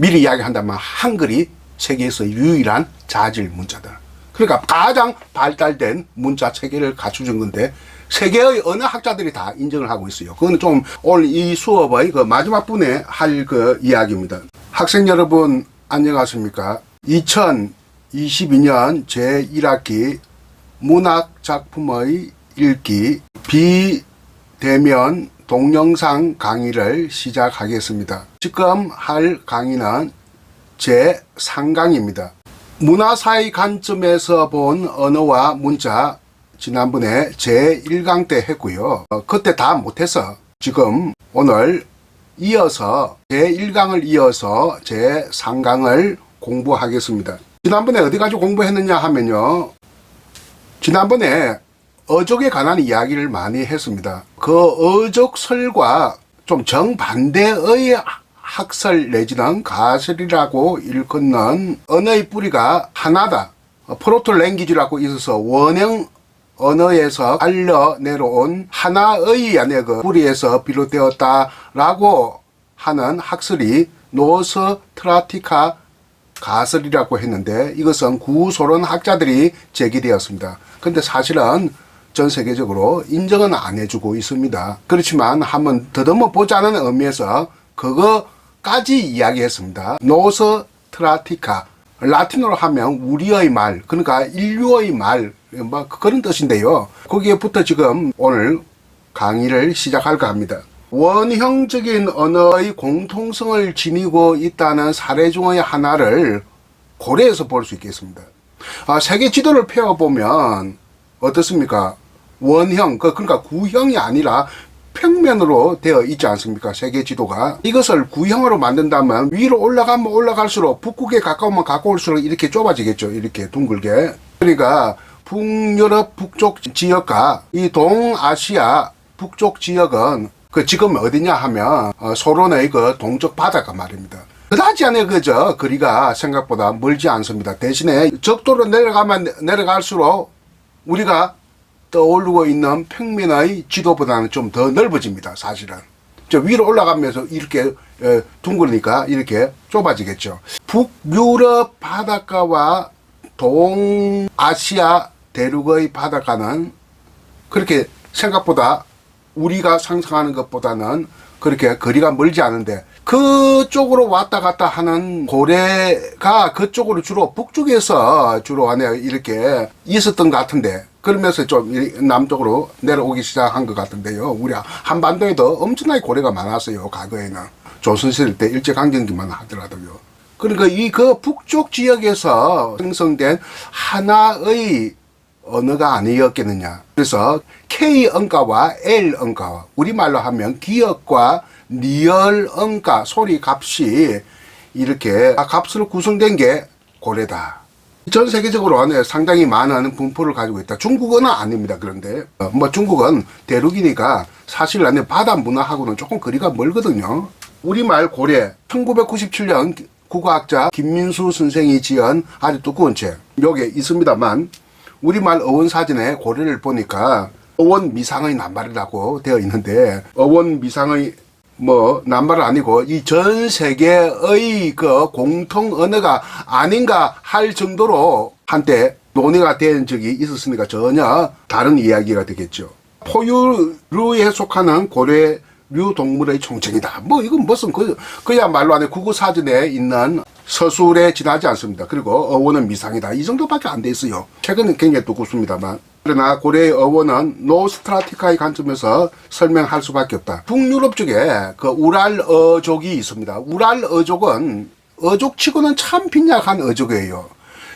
미리 이야기한다면 한글이 세계에서 유일한 자질 문자다. 그러니까 가장 발달된 문자 체계를 갖추는 건데 세계의 어느 학자들이 다 인정을 하고 있어요. 그건 좀 오늘 이 수업의 그 마지막 분에 할 그 이야기입니다. 학생 여러분 안녕하십니까? 2022년 제1학기 문학작품의 읽기 비대면 동영상 강의를 시작하겠습니다. 지금 할 강의는 제3강입니다. 문화사의 관점에서 본 언어와 문자 지난번에 제1강 때 했고요. 그때 다 못해서 지금 오늘 이어서 제1강을 이어서 제3강을 공부하겠습니다. 지난번에 어디 가지고 공부했느냐 하면요. 지난번에 어족에 관한 이야기를 많이 했습니다. 그 어족설과 좀 정반대의 학설 내지는 가설이라고 일컫는 언어의 뿌리가 하나다. 프로토랭귀지라고 있어서 원형 언어에서 알려 내려온 하나의 그 뿌리에서 비롯되었다라고 하는 학설이 노스트라티카 가설이라고 했는데 이것은 구소론 학자들이 제기되었습니다. 근데 사실은 전 세계적으로 인정은 안 해주고 있습니다. 그렇지만 한번 더듬어 보자는 의미에서 그거까지 이야기했습니다. 노스트라티카, 라틴어로 하면 우리의 말, 그러니까 인류의 말, 뭐 그런 뜻인데요. 거기에부터 지금 오늘 강의를 시작할까 합니다. 원형적인 언어의 공통성을 지니고 있다는 사례 중의 하나를 고려해서 볼 수 있겠습니다. 세계 지도를 펴보면 어떻습니까? 원형, 그러니까 구형이 아니라 평면으로 되어 있지 않습니까? 세계 지도가. 이것을 구형으로 만든다면 위로 올라가면 올라갈수록 북극에 가까우면 가까울수록 이렇게 좁아지겠죠. 이렇게 둥글게. 그러니까 북유럽 북쪽 지역과 이 동아시아 북쪽 지역은 지금 어디냐 하면 소련의 그 동쪽 바다가 말입니다. 그다지 않아요. 거리가 생각보다 멀지 않습니다. 대신에 적도로 내려가면 내려갈수록 우리가 떠오르고 있는 평면의 지도보다는 좀 더 넓어집니다. 사실은. 위로 올라가면서 이렇게 둥그러니까 이렇게 좁아지겠죠. 북유럽 바닷가와 동아시아 대륙의 바닷가는 그렇게 생각보다 우리가 상상하는 것보다는 그렇게 거리가 멀지 않은데 그쪽으로 왔다 갔다 하는 고래가 그쪽으로 주로 북쪽에서 주로 안에 이렇게 있었던 것 같은데 그러면서 좀 남쪽으로 내려오기 시작한 것 같은데요. 우리 한반도에도 엄청나게 고래가 많았어요. 과거에는. 조선시대 때 일제강점기만 하더라도요. 그러니까 그 북쪽 지역에서 생성된 하나의 언어가 아니었겠느냐. 그래서 K 언가와 L 언가와 우리말로 하면 기역과 리얼 언가 소리 값이 이렇게 값으로 구성된 게 고래다. 전 세계적으로 상당히 많은 분포를 가지고 있다. 중국어는 아닙니다. 그런데 중국은 대륙이니까 사실 바다 문화하고는 조금 거리가 멀거든요. 우리말 고래 1997년 국어학자 김민수 선생이 지은 아주 두꺼운 책 여기에 있습니다만 우리말 어원사전에 고래를 보니까 어원미상의 낱말이라고 되어 있는데 어원미상의 낱말은 아니고 이 전 세계의 그 공통 언어가 아닌가 할 정도로 한때 논의가 된 적이 있었으니까 전혀 다른 이야기가 되겠죠. 포유류에 속하는 고래류 동물의 총칭이다. 이건 무슨 그야말로 안에 국어사전에 있는 서술에 지나지 않습니다. 그리고 어원은 미상이다. 이 정도밖에 안 돼 있어요. 최근은 굉장히 두껍습니다만. 그러나 고래의 어원은 노스트라티카의 관점에서 설명할 수밖에 없다. 북유럽 쪽에 그 우랄 어족이 있습니다. 우랄 어족은 어족치고는 참 빈약한 어족이에요.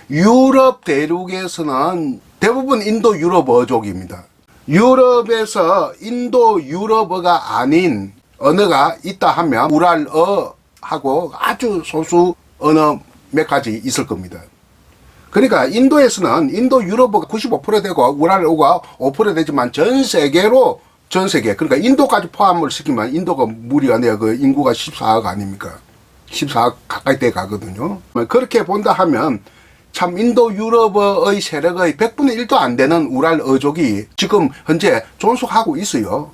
유럽 대륙에서는 대부분 인도 유럽 어족입니다. 유럽에서 인도 유럽어가 아닌 언어가 있다 하면 우랄어하고 아주 소수 언어 몇 가지 있을 겁니다. 그러니까 인도에서는 인도 유럽어가 95% 되고 우랄어가 5% 되지만 전 세계 그러니까 인도까지 포함을 시키면 인도가 무리 안에 그 인구가 14억 아닙니까? 14억 가까이 돼 가거든요. 그렇게 본다 하면 참 인도 유럽어의 세력의 100분의 1도 안 되는 우랄어족이 지금 현재 존속하고 있어요.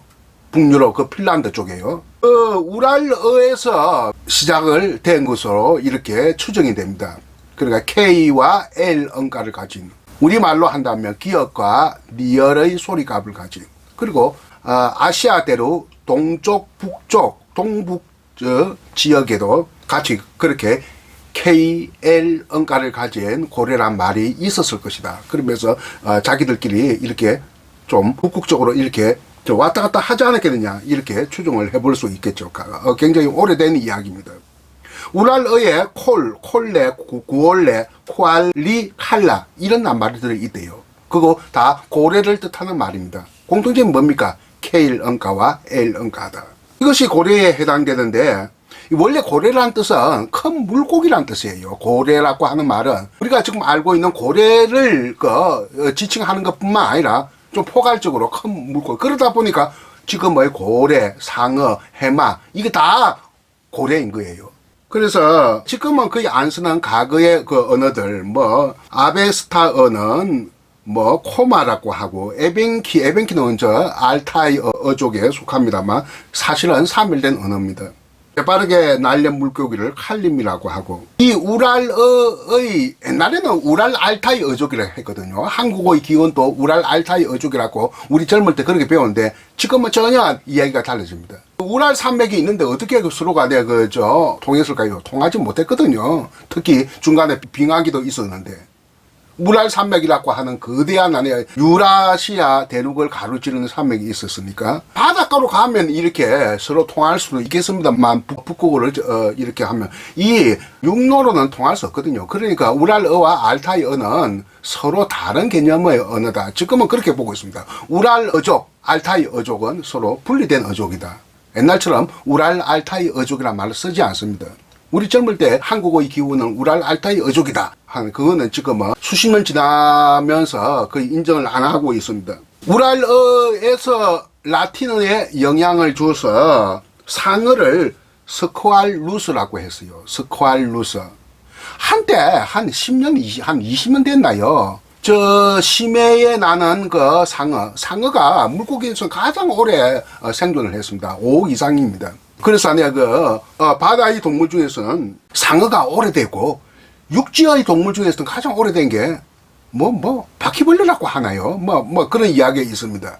북유럽 그 핀란드 쪽에요. 우랄어에서 시작을 된 것으로 이렇게 추정이 됩니다. 그러니까 K와 L 언가를 가진, 우리말로 한다면 기역과 리얼의 소리값을 가진, 그리고 아시아대로 동쪽, 북쪽, 동북 지역에도 같이 그렇게 KL 언가를 가진 고래란 말이 있었을 것이다. 그러면서 자기들끼리 이렇게 좀 북극적으로 이렇게 왔다 갔다 하지 않았겠느냐, 이렇게 추정을 해볼 수 있겠죠. 굉장히 오래된 이야기입니다. 우랄어에 콜레, 구올레, 코알리, 칼라 이런 낱말들이 있대요. 그거 다 고래를 뜻하는 말입니다. 공통점이 뭡니까? K일 언가와 L 언가다. 이것이 고래에 해당되는데, 원래 고래라는 뜻은 큰 물고기란 뜻이에요. 고래라고 하는 말은 우리가 지금 알고 있는 고래를 지칭하는 것뿐만 아니라 좀 포괄적으로 큰 물고기. 그러다 보니까 지금의 고래, 상어, 해마 이게 다 고래인 거예요. 그래서 지금은 거의 안 쓰는 과거의 그 언어들, 아베스타어는 코마라고 하고, 에벤키는 알타이 어족에 속합니다만 사실은 사멸된 언어입니다. 빠르게 날렵 물고기를 칼림이라고 하고, 이 우랄어의 옛날에는 우랄 알타이 어족이라고 했거든요. 한국어의 기원도 우랄 알타이 어족이라고 우리 젊을 때 그렇게 배웠는데 지금은 전혀 이야기가 달라집니다. 우랄 산맥이 있는데 어떻게 서로가 통했을까요? 통하지 못했거든요. 특히 중간에 빙하기도 있었는데, 우랄 산맥이라고 하는 거대한 유라시아 대륙을 가로지르는 산맥이 있었으니까 바닷가로 가면 이렇게 서로 통할 수는 있겠습니다만, 북극어를 이렇게 하면 이 육로로는 통할 수 없거든요. 그러니까 우랄어와 알타이어는 서로 다른 개념의 언어다. 지금은 그렇게 보고 있습니다. 우랄 어족, 알타이 어족은 서로 분리된 어족이다. 옛날처럼 우랄 알타이 어족이라는 말을 쓰지 않습니다. 우리 젊을 때 한국어의 기후는 우랄 알타이 어족이다 하는, 그거는 지금은 수십 년 지나면서 거의 인정을 안 하고 있습니다. 우랄어에서 라틴어에 영향을 줘서 상어를 스코알루스라고 했어요. 스코알루스. 한때 한 10년, 한 20년 됐나요? 심해에 나는 그 상어가 물고기에서 가장 오래 생존을 했습니다. 5억 이상입니다. 그래서 바다의 동물 중에서는 상어가 오래되고, 육지의 동물 중에서는 가장 오래된 게 바퀴벌레라고 하나요? 그런 이야기가 있습니다.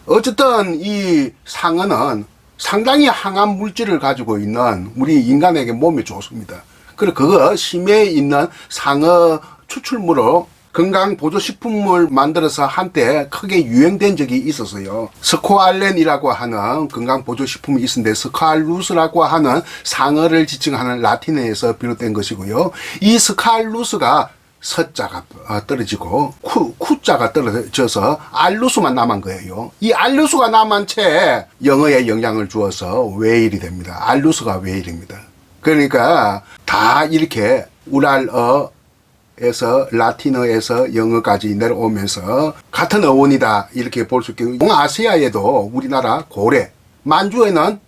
어쨌든 이 상어는 상당히 항암 물질을 가지고 있는 우리 인간에게 몸에 좋습니다. 그리고 그거 심해에 있는 상어 추출물로 건강보조식품을 만들어서 한때 크게 유행된 적이 있었어요. 스코알렌이라고 하는 건강보조식품이 있었는데, 스칼루스라고 하는 상어를 지칭하는 라틴어에서 비롯된 것이고요. 이 스칼루스가 서자가 떨어지고 쿠자가 떨어져서 알루스만 남은 거예요. 이 알루스가 남은 채 영어에 영향을 주어서 웨일이 됩니다. 알루스가 웨일입니다. 그러니까 다 이렇게 우랄어 에서 라틴어에서 영어까지 내려오면서 같은 어원이다 이렇게 볼 수 있고, 동아시아에도 우리나라 고래, 만주는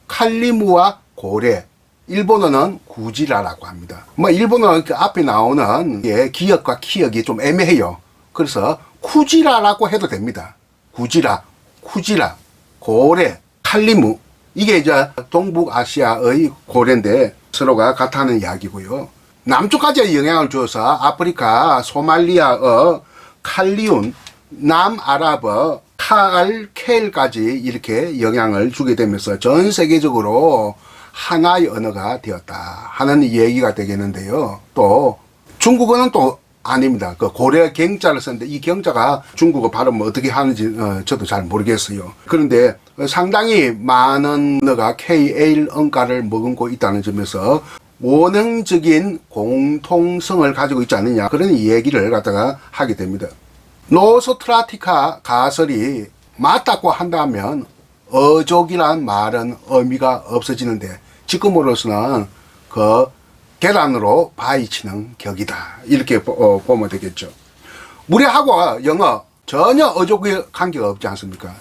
칼리무와 고래, 일본어는 구지라라고 합니다. 일본어는 그 앞에 나오는 게 기역과 키역이 좀 애매해요. 그래서 쿠지라라고 해도 됩니다. 구지라, 쿠지라, 고래, 칼리무, 이게 이제 동북아시아의 고래인데 서로가 같다는 이야기고요. 남쪽까지 영향을 줘서 아프리카 소말리아어 칼리운, 남아랍어 케일까지 이렇게 영향을 주게 되면서 전 세계적으로 하나의 언어가 되었다 하는 얘기가 되겠는데요. 또 중국어는 또 아닙니다. 그 고래 경자를 썼는데 이 경자가 중국어 발음 어떻게 하는지 저도 잘 모르겠어요. 그런데 상당히 많은 언어가 KL 언가를 머금고 있다는 점에서 원형적인 공통성을 가지고 있지 않느냐, 그런 얘기를 갖다가 하게 됩니다. 노스트라티카 가설이 맞다고 한다면 어족이란 말은 의미가 없어지는데, 지금으로서는 그 계란으로 바위치는 격이다 이렇게 보면 되겠죠. 우리하고 영어 전혀 어족의 관계가 없지 않습니까?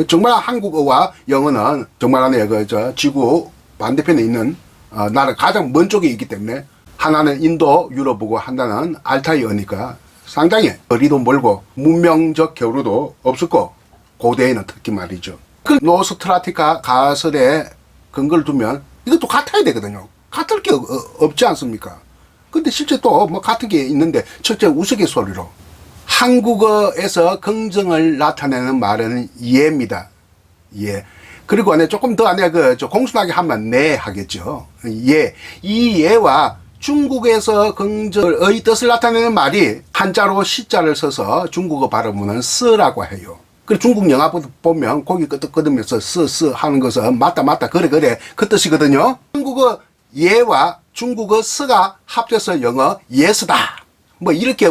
정말 한국어와 영어는 정말 지구 반대편에 있는 나라 가장 먼 쪽에 있기 때문에, 하나는 인도 유럽이고 하나는 알타이어니까 상당히 거리도 멀고 문명적 교류도 없었고, 고대에는 특히 말이죠. 그 노스트라티카 가설에 근거를 두면 이것도 같아야 되거든요. 같을 게 없지 않습니까? 근데 실제 또 뭐 같은 게 있는데, 첫째 우스갯소리로 한국어에서 긍정을 나타내는 말은 예입니다. 예. 그리고 조금 더 공손하게 하면 네 하겠죠. 예. 이 예와 중국에서 긍정의 뜻을 나타내는 말이 한자로 시자를 써서 중국어 발음은 쓰라고 해요. 그리고 중국 영화 보면 고기 끄덕끄덕면서 쓰 하는 것은 맞다 그래 그 뜻이거든요. 한국어 예와 중국어 쓰가 합쳐서 영어 예스다. 뭐 이렇게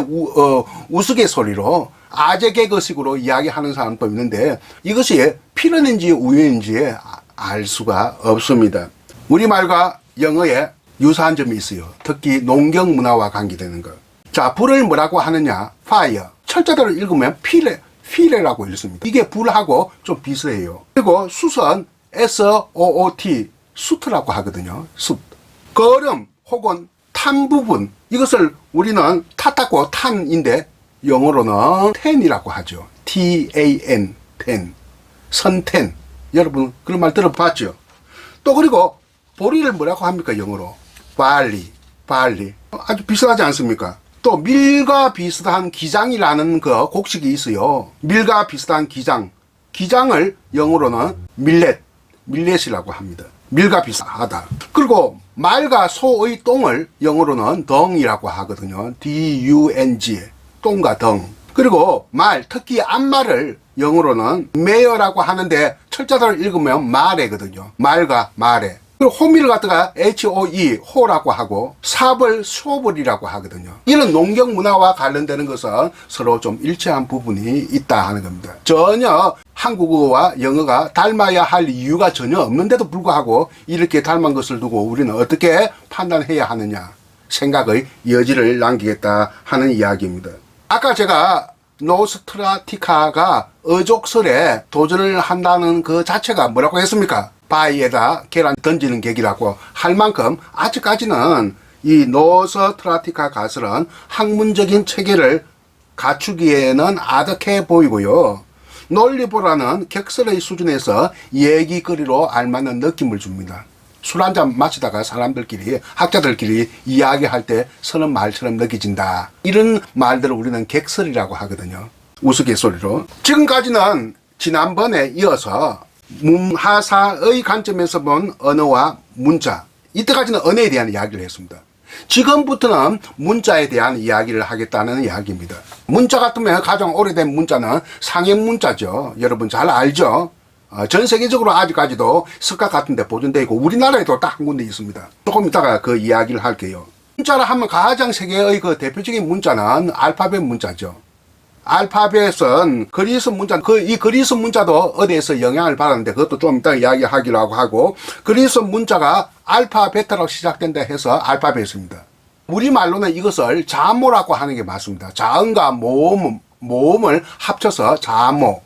우스갯소리로 아재 개그식으로 이야기하는 사람도 있는데, 이것이 필연인지 우연인지 알 수가 없습니다. 우리말과 영어에 유사한 점이 있어요. 특히 농경 문화와 관계되는 것. 자, 불을 뭐라고 하느냐? fire. 철자대로 읽으면 피레라고 읽습니다. 이게 불하고 좀 비슷해요. 그리고 숯은 SOOT, 수트라고 하거든요. 숯. 거름 혹은 탄 부분, 이것을 우리는 탔다고 탄인데 영어로는 텐이라고 하죠. TAN, 텐. 선텐. 여러분 그런 말 들어봤죠? 또 그리고 보리를 뭐라고 합니까? 영어로 barley. 아주 비슷하지 않습니까? 또 밀과 비슷한 기장이라는 그 곡식이 있어요. 밀과 비슷한 기장을 영어로는 밀렛이라고 합니다. 밀과 비슷하다. 그리고 말과 소의 똥을 영어로는 덩이라고 하거든요. DUNG, 똥과 덩. 그리고 말, 특히 앞말을 영어로는 mare라고 하는데 철자대로 읽으면 마레거든요. 말과 마레. 그리고 호미를 갖다가 HOE, 호라고 하고 삽을 쇼벌이라고 하거든요. 이런 농경 문화와 관련되는 것은 서로 좀 일치한 부분이 있다 하는 겁니다. 전혀 한국어와 영어가 닮아야 할 이유가 전혀 없는데도 불구하고 이렇게 닮은 것을 두고 우리는 어떻게 판단해야 하느냐 생각의 여지를 남기겠다 하는 이야기입니다. 아까 제가 노스트라티카가 어족설에 도전을 한다는 그 자체가 뭐라고 했습니까? 바위에다 계란 던지는 객이라고 할 만큼 아직까지는 이 노스트라티카 가설은 학문적인 체계를 갖추기에는 아득해 보이고요. 논리보다는 객설의 수준에서 얘기거리로 알맞는 느낌을 줍니다. 술 한잔 마시다가 사람들끼리, 학자들끼리 이야기할 때 서는 말처럼 느껴진다. 이런 말들을 우리는 객설이라고 하거든요. 우스갯소리로. 지금까지는 지난번에 이어서 문하사의 관점에서 본 언어와 문자, 이때까지는 언어에 대한 이야기를 했습니다. 지금부터는 문자에 대한 이야기를 하겠다는 이야기입니다. 문자 같으면 가장 오래된 문자는 상형 문자죠. 여러분 잘 알죠? 전 세계적으로 아직까지도 석가 같은 데 보존되어 있고 우리나라에도 딱 한 군데 있습니다. 조금 이따가 그 이야기를 할게요. 문자라 하면 가장 세계의 그 대표적인 문자는 알파벳 문자죠. 알파벳은 그리스 문자, 이 그리스 문자도 어디에서 영향을 받았는데 그것도 좀 이따 이야기하기로 하고, 그리스 문자가 알파베타로 시작된다 해서 알파벳입니다. 우리말로는 이것을 자모라고 하는 게 맞습니다. 자음과 모음을 합쳐서 자모.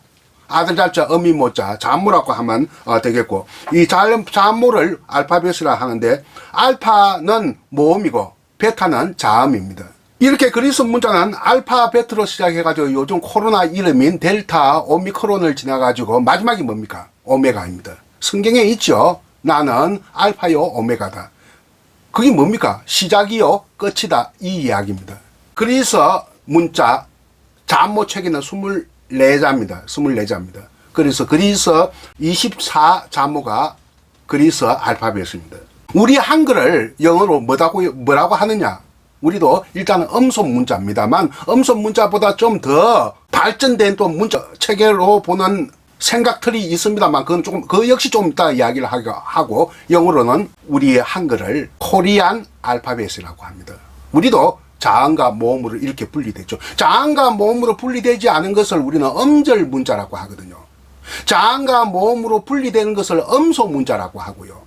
아들 잘자 어미 모자 자모라고 하면 되겠고, 이 자모를 알파벳이라 하는데 알파는 모음이고 베타는 자음입니다. 이렇게 그리스 문자는 알파벳으로 시작해가지고 요즘 코로나 이름인 델타 오미크론을 지나가지고 마지막이 뭡니까? 오메가입니다. 성경에 있죠. 나는 알파요 오메가다. 그게 뭡니까? 시작이요 끝이다, 이 이야기입니다. 그리스 문자 자모 체계는 24자입니다. 24자입니다. 그래서 그리스 24자모가 그리스 알파벳입니다. 우리 한글을 영어로 뭐라고 하느냐? 우리도 일단은 음속 문자입니다만 음속 문자보다 좀 더 발전된 또 문자 체계로 보는 생각들이 있습니다만 그 역시 좀 이따 이야기를 하고, 영어로는 우리의 한글을 코리안 알파벳이라고 합니다. 우리도 자음과 모음으로 이렇게 분리되죠. 자음과 모음으로 분리되지 않은 것을 우리는 음절 문자라고 하거든요. 자음과 모음으로 분리되는 것을 음속 문자라고 하고요.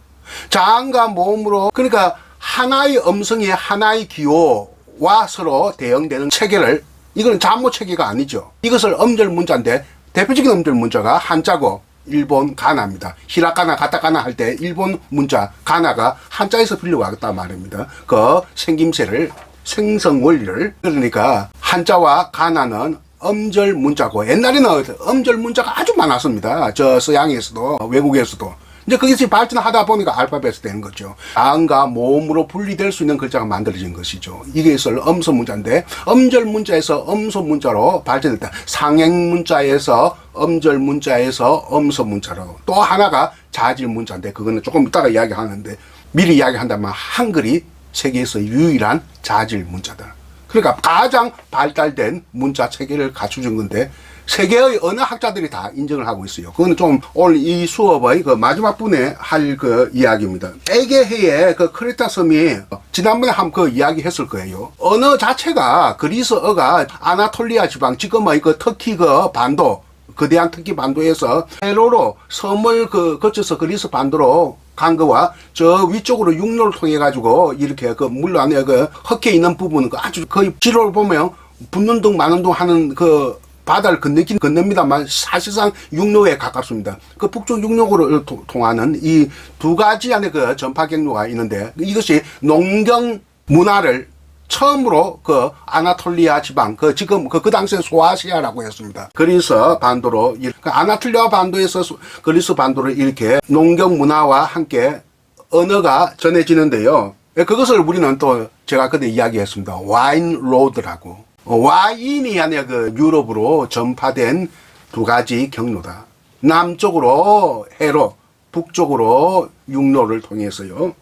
자음과 모음으로, 그러니까 하나의 음성이 하나의 기호와 서로 대응되는 체계를, 이건 자모 체계가 아니죠. 이것을 음절 문자인데 대표적인 음절 문자가 한자고 일본 가나입니다. 히라가나 가타카나 할 때 일본 문자 가나가 한자에서 빌려왔단 말입니다. 그 생김새를, 생성 원리를. 그러니까 한자와 가나는 음절 문자고, 옛날에는 음절 문자가 아주 많았습니다. 저 서양에서도 외국에서도. 이제 그게 발전하다 보니까 알파벳이 되는 거죠. 자음과 모음으로 분리될 수 있는 글자가 만들어진 것이죠. 이게 음소 문자인데, 음절 문자에서 음소 문자로 발전했다. 상행 문자에서 음절 문자에서 음소 문자로. 또 하나가 자질 문자인데, 그거는 조금 이따가 이야기하는데, 미리 이야기한다면 한글이 세계에서 유일한 자질 문자다. 그러니까 가장 발달된 문자 체계를 갖춰준 건데, 세계의 어느 학자들이 다 인정을 하고 있어요. 그건 좀 오늘 이 수업의 그 마지막 분에 할 그 이야기입니다. 에게해의 그 크레타 섬이 지난번에 그 이야기 했을 거예요. 언어 자체가 그리스어가 아나톨리아 지방, 지금의 그 터키 그 반도, 거대한 터키 반도에서 세로로 섬을 거쳐서 그리스 반도로 간 거와 저 위쪽으로 육로를 통해 가지고 이렇게 그 물 안에 그 흑해 있는 부분은 아주 거의 지로를 보면 붙는 둥 마는 둥 하는 그 바다를 건넵니다만 사실상 육로에 가깝습니다. 그 북쪽 육로로 통하는 이 두 가지 안에 그 전파 경로가 있는데, 이것이 농경 문화를 처음으로 그 아나톨리아 지방, 지금 그 당시에 소아시아라고 했습니다. 그리스 반도로, 아나톨리아 반도에서 그리스 반도로 이렇게 농경 문화와 함께 언어가 전해지는데요. 그것을 우리는 또 제가 그때 이야기했습니다. 와인 로드라고. 와인이 아니라 그 유럽으로 전파된 두 가지 경로다. 남쪽으로 해로, 북쪽으로 육로를 통해서요.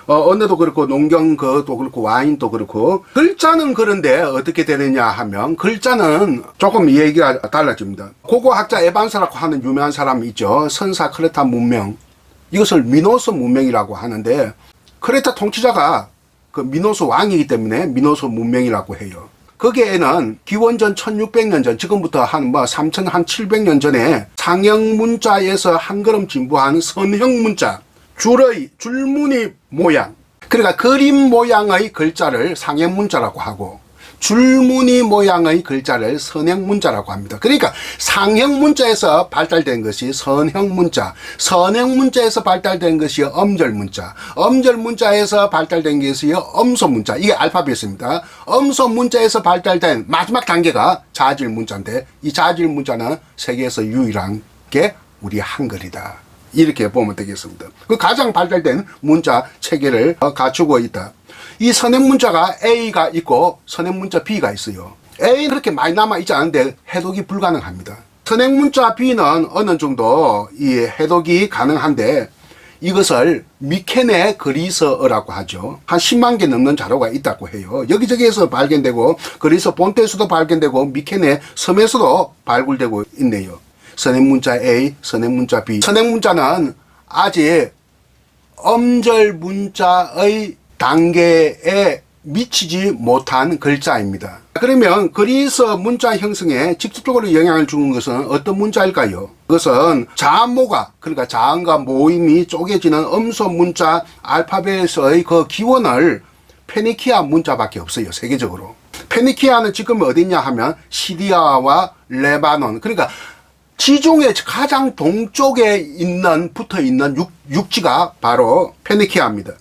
언어도 그렇고 농경도 그렇고 와인도 그렇고. 글자는 그런데 어떻게 되느냐 하면, 글자는 조금 얘기가 달라집니다. 고고학자 에반스라고 하는 유명한 사람이 있죠. 선사 크레타 문명, 이것을 미노스 문명이라고 하는데, 크레타 통치자가 그 미노스 왕이기 때문에 미노스 문명이라고 해요. 거기에는 기원전 1600년 전, 지금부터 한 3700년 전에 상형 문자에서 한 걸음 진부한 선형 문자, 줄무늬 모양, 그러니까 그림 모양의 글자를 상형 문자라고 하고, 줄무늬 모양의 글자를 선형 문자라고 합니다. 그러니까 상형 문자에서 발달된 것이 선형 문자, 선형 문자에서 발달된 것이 음절 문자, 음절 문자에서 발달된 것이 음소 문자. 이게 알파벳입니다. 음소 문자에서 발달된 마지막 단계가 자질 문자인데, 이 자질 문자는 세계에서 유일한 게 우리 한글이다. 이렇게 보면 되겠습니다. 그 가장 발달된 문자 체계를 갖추고 있다. 이 선행 문자가 A가 있고 선행 문자 B가 있어요. A는 그렇게 많이 남아있지 않은데 해독이 불가능합니다. 선행 문자 B는 어느 정도 이 해독이 가능한데, 이것을 미케네 그리스어라고 하죠. 한 10만 개 넘는 자료가 있다고 해요. 여기저기에서 발견되고, 그리스 본토에서도 발견되고, 미케네 섬에서도 발굴되고 있네요. 선행 문자 A, 선행 문자 B. 선행 문자는 아직 음절 문자의 단계에 미치지 못한 글자입니다. 그러면 그리스 문자 형성에 직접적으로 영향을 주는 것은 어떤 문자일까요? 그것은 자모가, 그러니까 자음과 모임이 쪼개지는 음소 문자 알파벳의 그 기원을 페니키아 문자밖에 없어요, 세계적으로. 페니키아는 지금 어디냐 하면 시리아와 레바논, 그러니까 지중해 가장 동쪽에 붙어 있는 육지가 바로 페니키아입니다.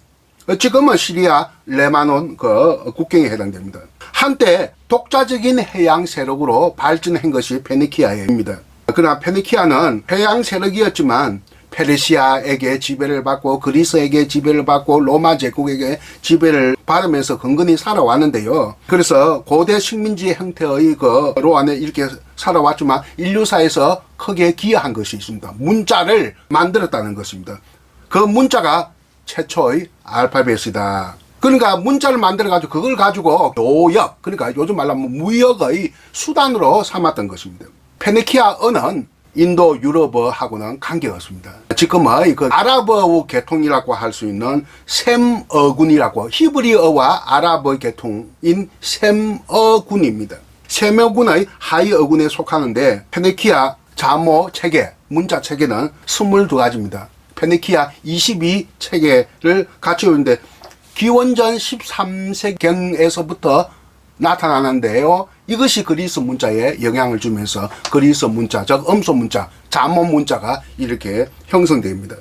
지금은 시리아, 레바논 국경에 해당됩니다. 한때 독자적인 해양 세력으로 발전한 것이 페니키아입니다. 그러나 페니키아는 해양 세력이었지만 페르시아에게 지배를 받고 그리스에게 지배를 받고 로마 제국에게 지배를 받으면서 근근히 살아왔는데요. 그래서 고대 식민지 형태의 로 안에 이렇게 살아왔지만 인류사에서 크게 기여한 것이 있습니다. 문자를 만들었다는 것입니다. 그 문자가 최초의 알파벳이다. 그러니까 문자를 만들어가지고 그걸 가지고 교역, 그러니까 요즘 말로 하면 무역의 수단으로 삼았던 것입니다. 페니키아어는 인도 유럽어하고는 관계없습니다. 지금의 그 아랍어 계통이라고 할 수 있는 셈어군이라고, 히브리어와 아랍어 계통인 셈어군입니다. 셈어군의 하이어군에 속하는데, 페니키아 자모 체계, 문자 체계는 22가지입니다. 페니키아 22체계를 갖추고 있는데, 기원전 13세경에서부터 나타나는데요. 이것이 그리스 문자에 영향을 주면서 그리스 문자, 즉 음소 문자, 자모 문자가 이렇게 형성됩니다.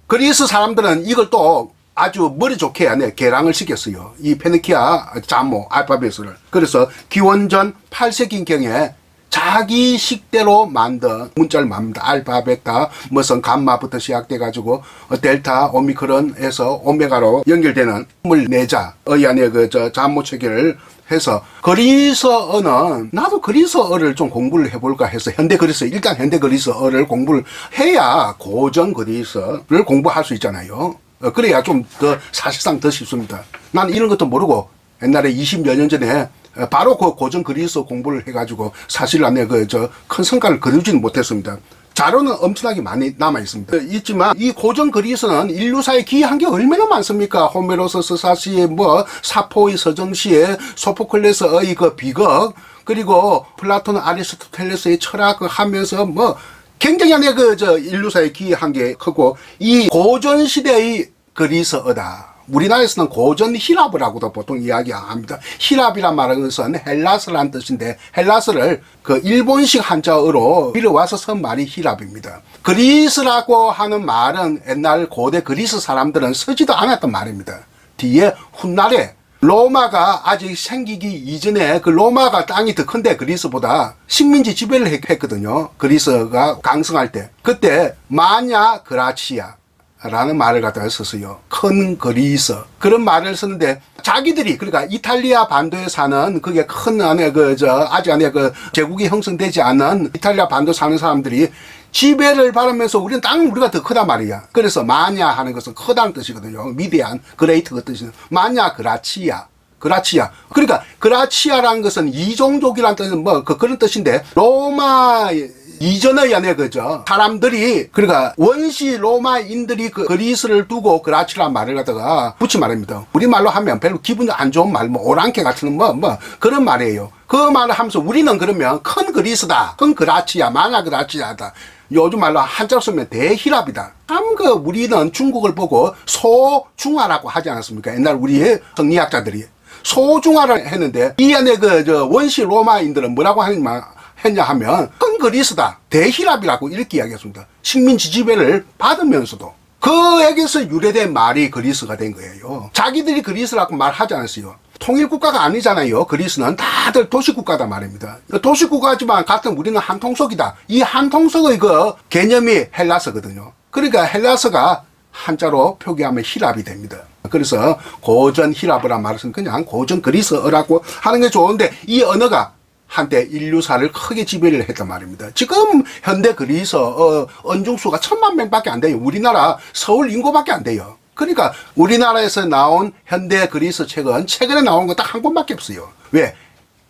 그리스 사람들은 이걸 또 아주 머리 좋게 안에 개량을 시켰어요. 이 페니키아 자모 알파벳을. 그래서 기원전 8세기경에 자기 식대로 만든 문자를 맙니다. 알파, 베타, 무슨 감마부터 시작돼가지고 델타, 오미크론에서 오메가로 연결되는 24자의 안에 잠모 체계를 해서 그리스어는 나도 그리스어를 좀 공부를 해볼까 해서 현대 그리스어, 일단 현대 그리스어를 공부를 해야 고전 그리스어를 공부할 수 있잖아요. 그래야 좀 더 사실상 더 쉽습니다. 난 이런 것도 모르고 옛날에 20여 년 전에 바로 그 고전 그리스어 공부를 해가지고 사실 안에 큰 성과를 거두지는 못했습니다. 자료는 엄청나게 많이 남아 있습니다. 있지만 이 고전 그리스는 인류사에 기여한 게 얼마나 많습니까? 호메로스 서사시의 사포의 서정시의 소포클레스의 그 비극, 그리고 플라톤 아리스토텔레스의 철학 하면서 굉장히 안에 인류사에 기여한 게 크고, 이 고전 시대의 그리스어다. 우리나라에서는 고전 히랍이라고도 보통 이야기합니다. 히랍이란 말은 것은 헬라스라는 뜻인데, 헬라스를 그 일본식 한자어로 빌어와서 쓴 말이 히랍입니다. 그리스라고 하는 말은 옛날 고대 그리스 사람들은 쓰지도 않았던 말입니다. 뒤에 훗날에 로마가 아직 생기기 이전에 그 로마가 땅이 더 큰데 그리스보다 식민지 지배를 했거든요. 그리스가 강성할 때. 그때 마냐 그라치아 라는 말을 갖다가 썼어요. 큰 그리스. 그런 말을 썼는데, 자기들이, 그러니까 이탈리아 반도에 사는, 그게 큰 안에 아직 안에 제국이 형성되지 않은 이탈리아 반도 사는 사람들이 지배를 받으면서 우리는 땅은 우리가 더 크단 말이야. 그래서 마냐 하는 것은 크다는 뜻이거든요. 미대한, 그레이트 그 뜻이는. 마냐 그라치아. 그라치아. 그러니까 그라치아라는 것은 이종족이라는 뜻은 그런 뜻인데, 로마 이전의 안에 사람들이, 그러니까 원시 로마인들이 그리스를 두고 그라치라는 말을 갖다가 붙인 말입니다. 우리말로 하면 별로 기분 안 좋은 말, 오랑캐 같은 그런 말이에요. 그 말을 하면서 우리는 그러면 큰 그리스다, 큰 그라치야, 마냐 그라치야다. 요즘 말로 한자로 쓰면 대히랍이다. 참 우리는 중국을 보고 소중화라고 하지 않았습니까? 옛날 우리의 성리학자들이 소중화를 했는데, 이 안에 원시 로마인들은 뭐라고 했냐 하면 큰 그리스다, 대히랍이라고 이렇게 이야기했습니다. 식민지 지배를 받으면서도. 그에게서 유래된 말이 그리스가 된 거예요. 자기들이 그리스라고 말하지 않았어요. 통일국가가 아니잖아요. 그리스는 다들 도시국가다 말입니다. 도시국가지만 같은 우리는 한통속이다. 이 한통속의 개념이 헬라서거든요. 그러니까 헬라서가 한자로 표기하면 히랍이 됩니다. 그래서 고전 히랍이란 말은 그냥 고전 그리스어라고 하는 게 좋은데, 이 언어가 한때 인류사를 크게 지배를 했단 말입니다. 지금 현대 그리스어 언중수가 1000만 명밖에 안 돼요. 우리나라 서울 인구밖에 안 돼요. 그러니까 우리나라에서 나온 현대 그리스 책은 최근에 나온 거 딱 한 권밖에 없어요. 왜?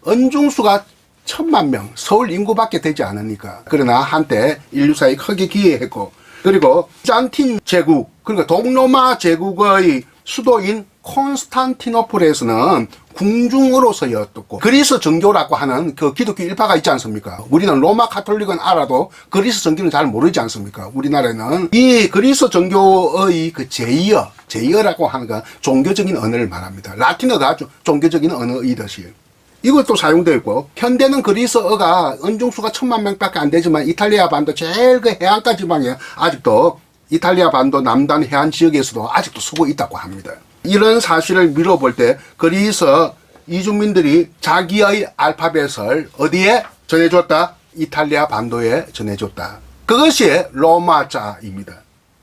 언중수가 1000만 명, 서울 인구밖에 되지 않으니까. 그러나 한때 인류사에 크게 기여했고, 그리고 비잔틴 제국, 그러니까 동로마 제국의 수도인 콘스탄티노플에서는 궁중으로서였고, 그리스 정교라고 하는 그 기독교 일파가 있지 않습니까? 우리는 로마 카톨릭은 알아도 그리스 정교는 잘 모르지 않습니까? 우리나라에는 이 그리스 정교의 제이어라고 하는 거 종교적인 언어를 말합니다. 라틴어가 종교적인 언어이듯이 이것도 사용되어 있고, 현대는 그리스어가 언중수가 1000만 명밖에 안 되지만 이탈리아 반도 제일 해안가 지방에 아직도, 이탈리아 반도 남단 해안 지역에서도 아직도 쓰고 있다고 합니다. 이런 사실을 미뤄볼 때 그리스 이주민들이 자기의 알파벳을 어디에 전해줬다? 이탈리아 반도에 전해줬다. 그것이 로마자입니다.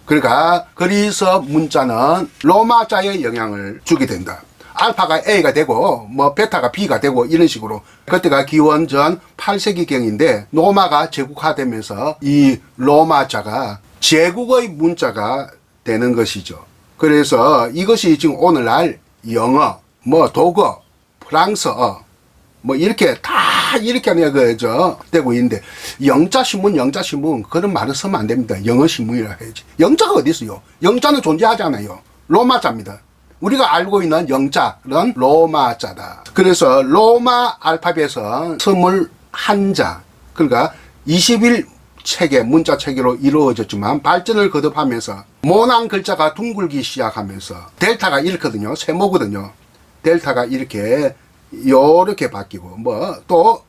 그러니까 그리스 문자는 로마자에 영향을 주게 된다. 알파가 A가 되고 베타가 B가 되고 이런 식으로. 그때가 기원 전 8세기경인데 로마가 제국화되면서 이 로마자가 제국의 문자가 되는 것이죠. 그래서 이것이 지금 오늘날 영어, 독어, 프랑스어, 이렇게 다 이렇게 되고 있는데, 영자신문, 그런 말을 쓰면 안 됩니다. 영어신문이라 해야지. 영자가 어디 있어요? 영자는 존재하지 않아요. 로마자입니다. 우리가 알고 있는 영자는 로마자다. 그래서 로마 알파벳은 21자, 그러니까 21체계, 문자 체계로 이루어졌지만 발전을 거듭하면서 모낭 글자가 둥글기 시작하면서 델타가 이렇거든요. 세모거든요. 델타가 이렇게 바뀌고 또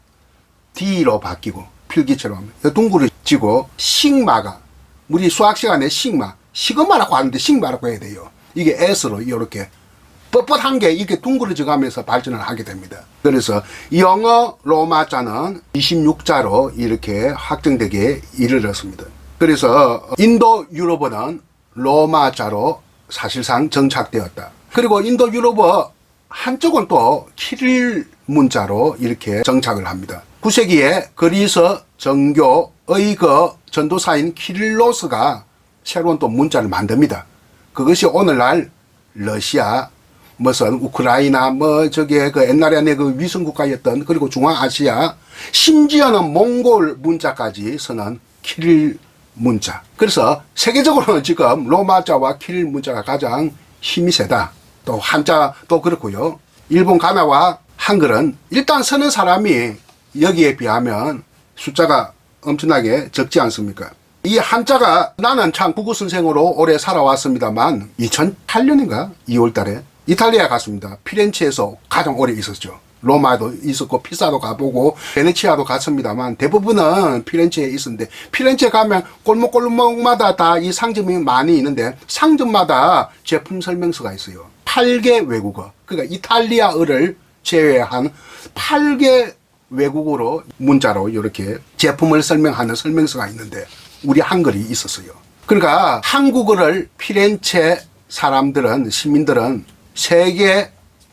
D로 바뀌고 필기처럼 둥그러지고, 식마가 우리 수학 시간에 시그마라고 하는데 시그마라고 해야 돼요. 이게 S로 이렇게 뻣뻣한 게 이렇게 둥그러져 가면서 발전을 하게 됩니다. 그래서 영어 로마자는 26자로 이렇게 확정되게 이르렀습니다. 그래서 인도 유럽어는 로마자로 사실상 정착되었다. 그리고 인도 유럽어 한쪽은 또 키릴 문자로 이렇게 정착을 합니다. 9세기에 그리스 정교의 그 전도사인 키릴로스가 새로운 또 문자를 만듭니다. 그것이 오늘날 러시아, 무슨 우크라이나, 저게 그 옛날에 그 위성국가였던, 그리고 중앙아시아, 심지어는 몽골 문자까지 쓰는 키릴 문자. 그래서 세계적으로는 지금 로마자와 키릴 문자가 가장 힘이 세다. 또 한자도 그렇고요. 일본 가나와 한글은 일단 쓰는 사람이 여기에 비하면 숫자가 엄청나게 적지 않습니까? 이 한자가 나는 참 국어 선생으로 오래 살아왔습니다만 2008년인가 2월 달에 이탈리아 갔습니다. 피렌체에서 가장 오래 있었죠. 로마도 있었고 피사도 가보고 베네치아도 갔습니다만 대부분은 피렌체에 있었는데, 피렌체 가면 골목골목마다 다 이 상점이 많이 있는데 상점마다 제품 설명서가 있어요. 8개 외국어, 그러니까 이탈리아어를 제외한 8개 외국어로 문자로 이렇게 제품을 설명하는 설명서가 있는데 우리 한글이 있었어요. 그러니까 한국어를 피렌체 사람들은, 시민들은 세계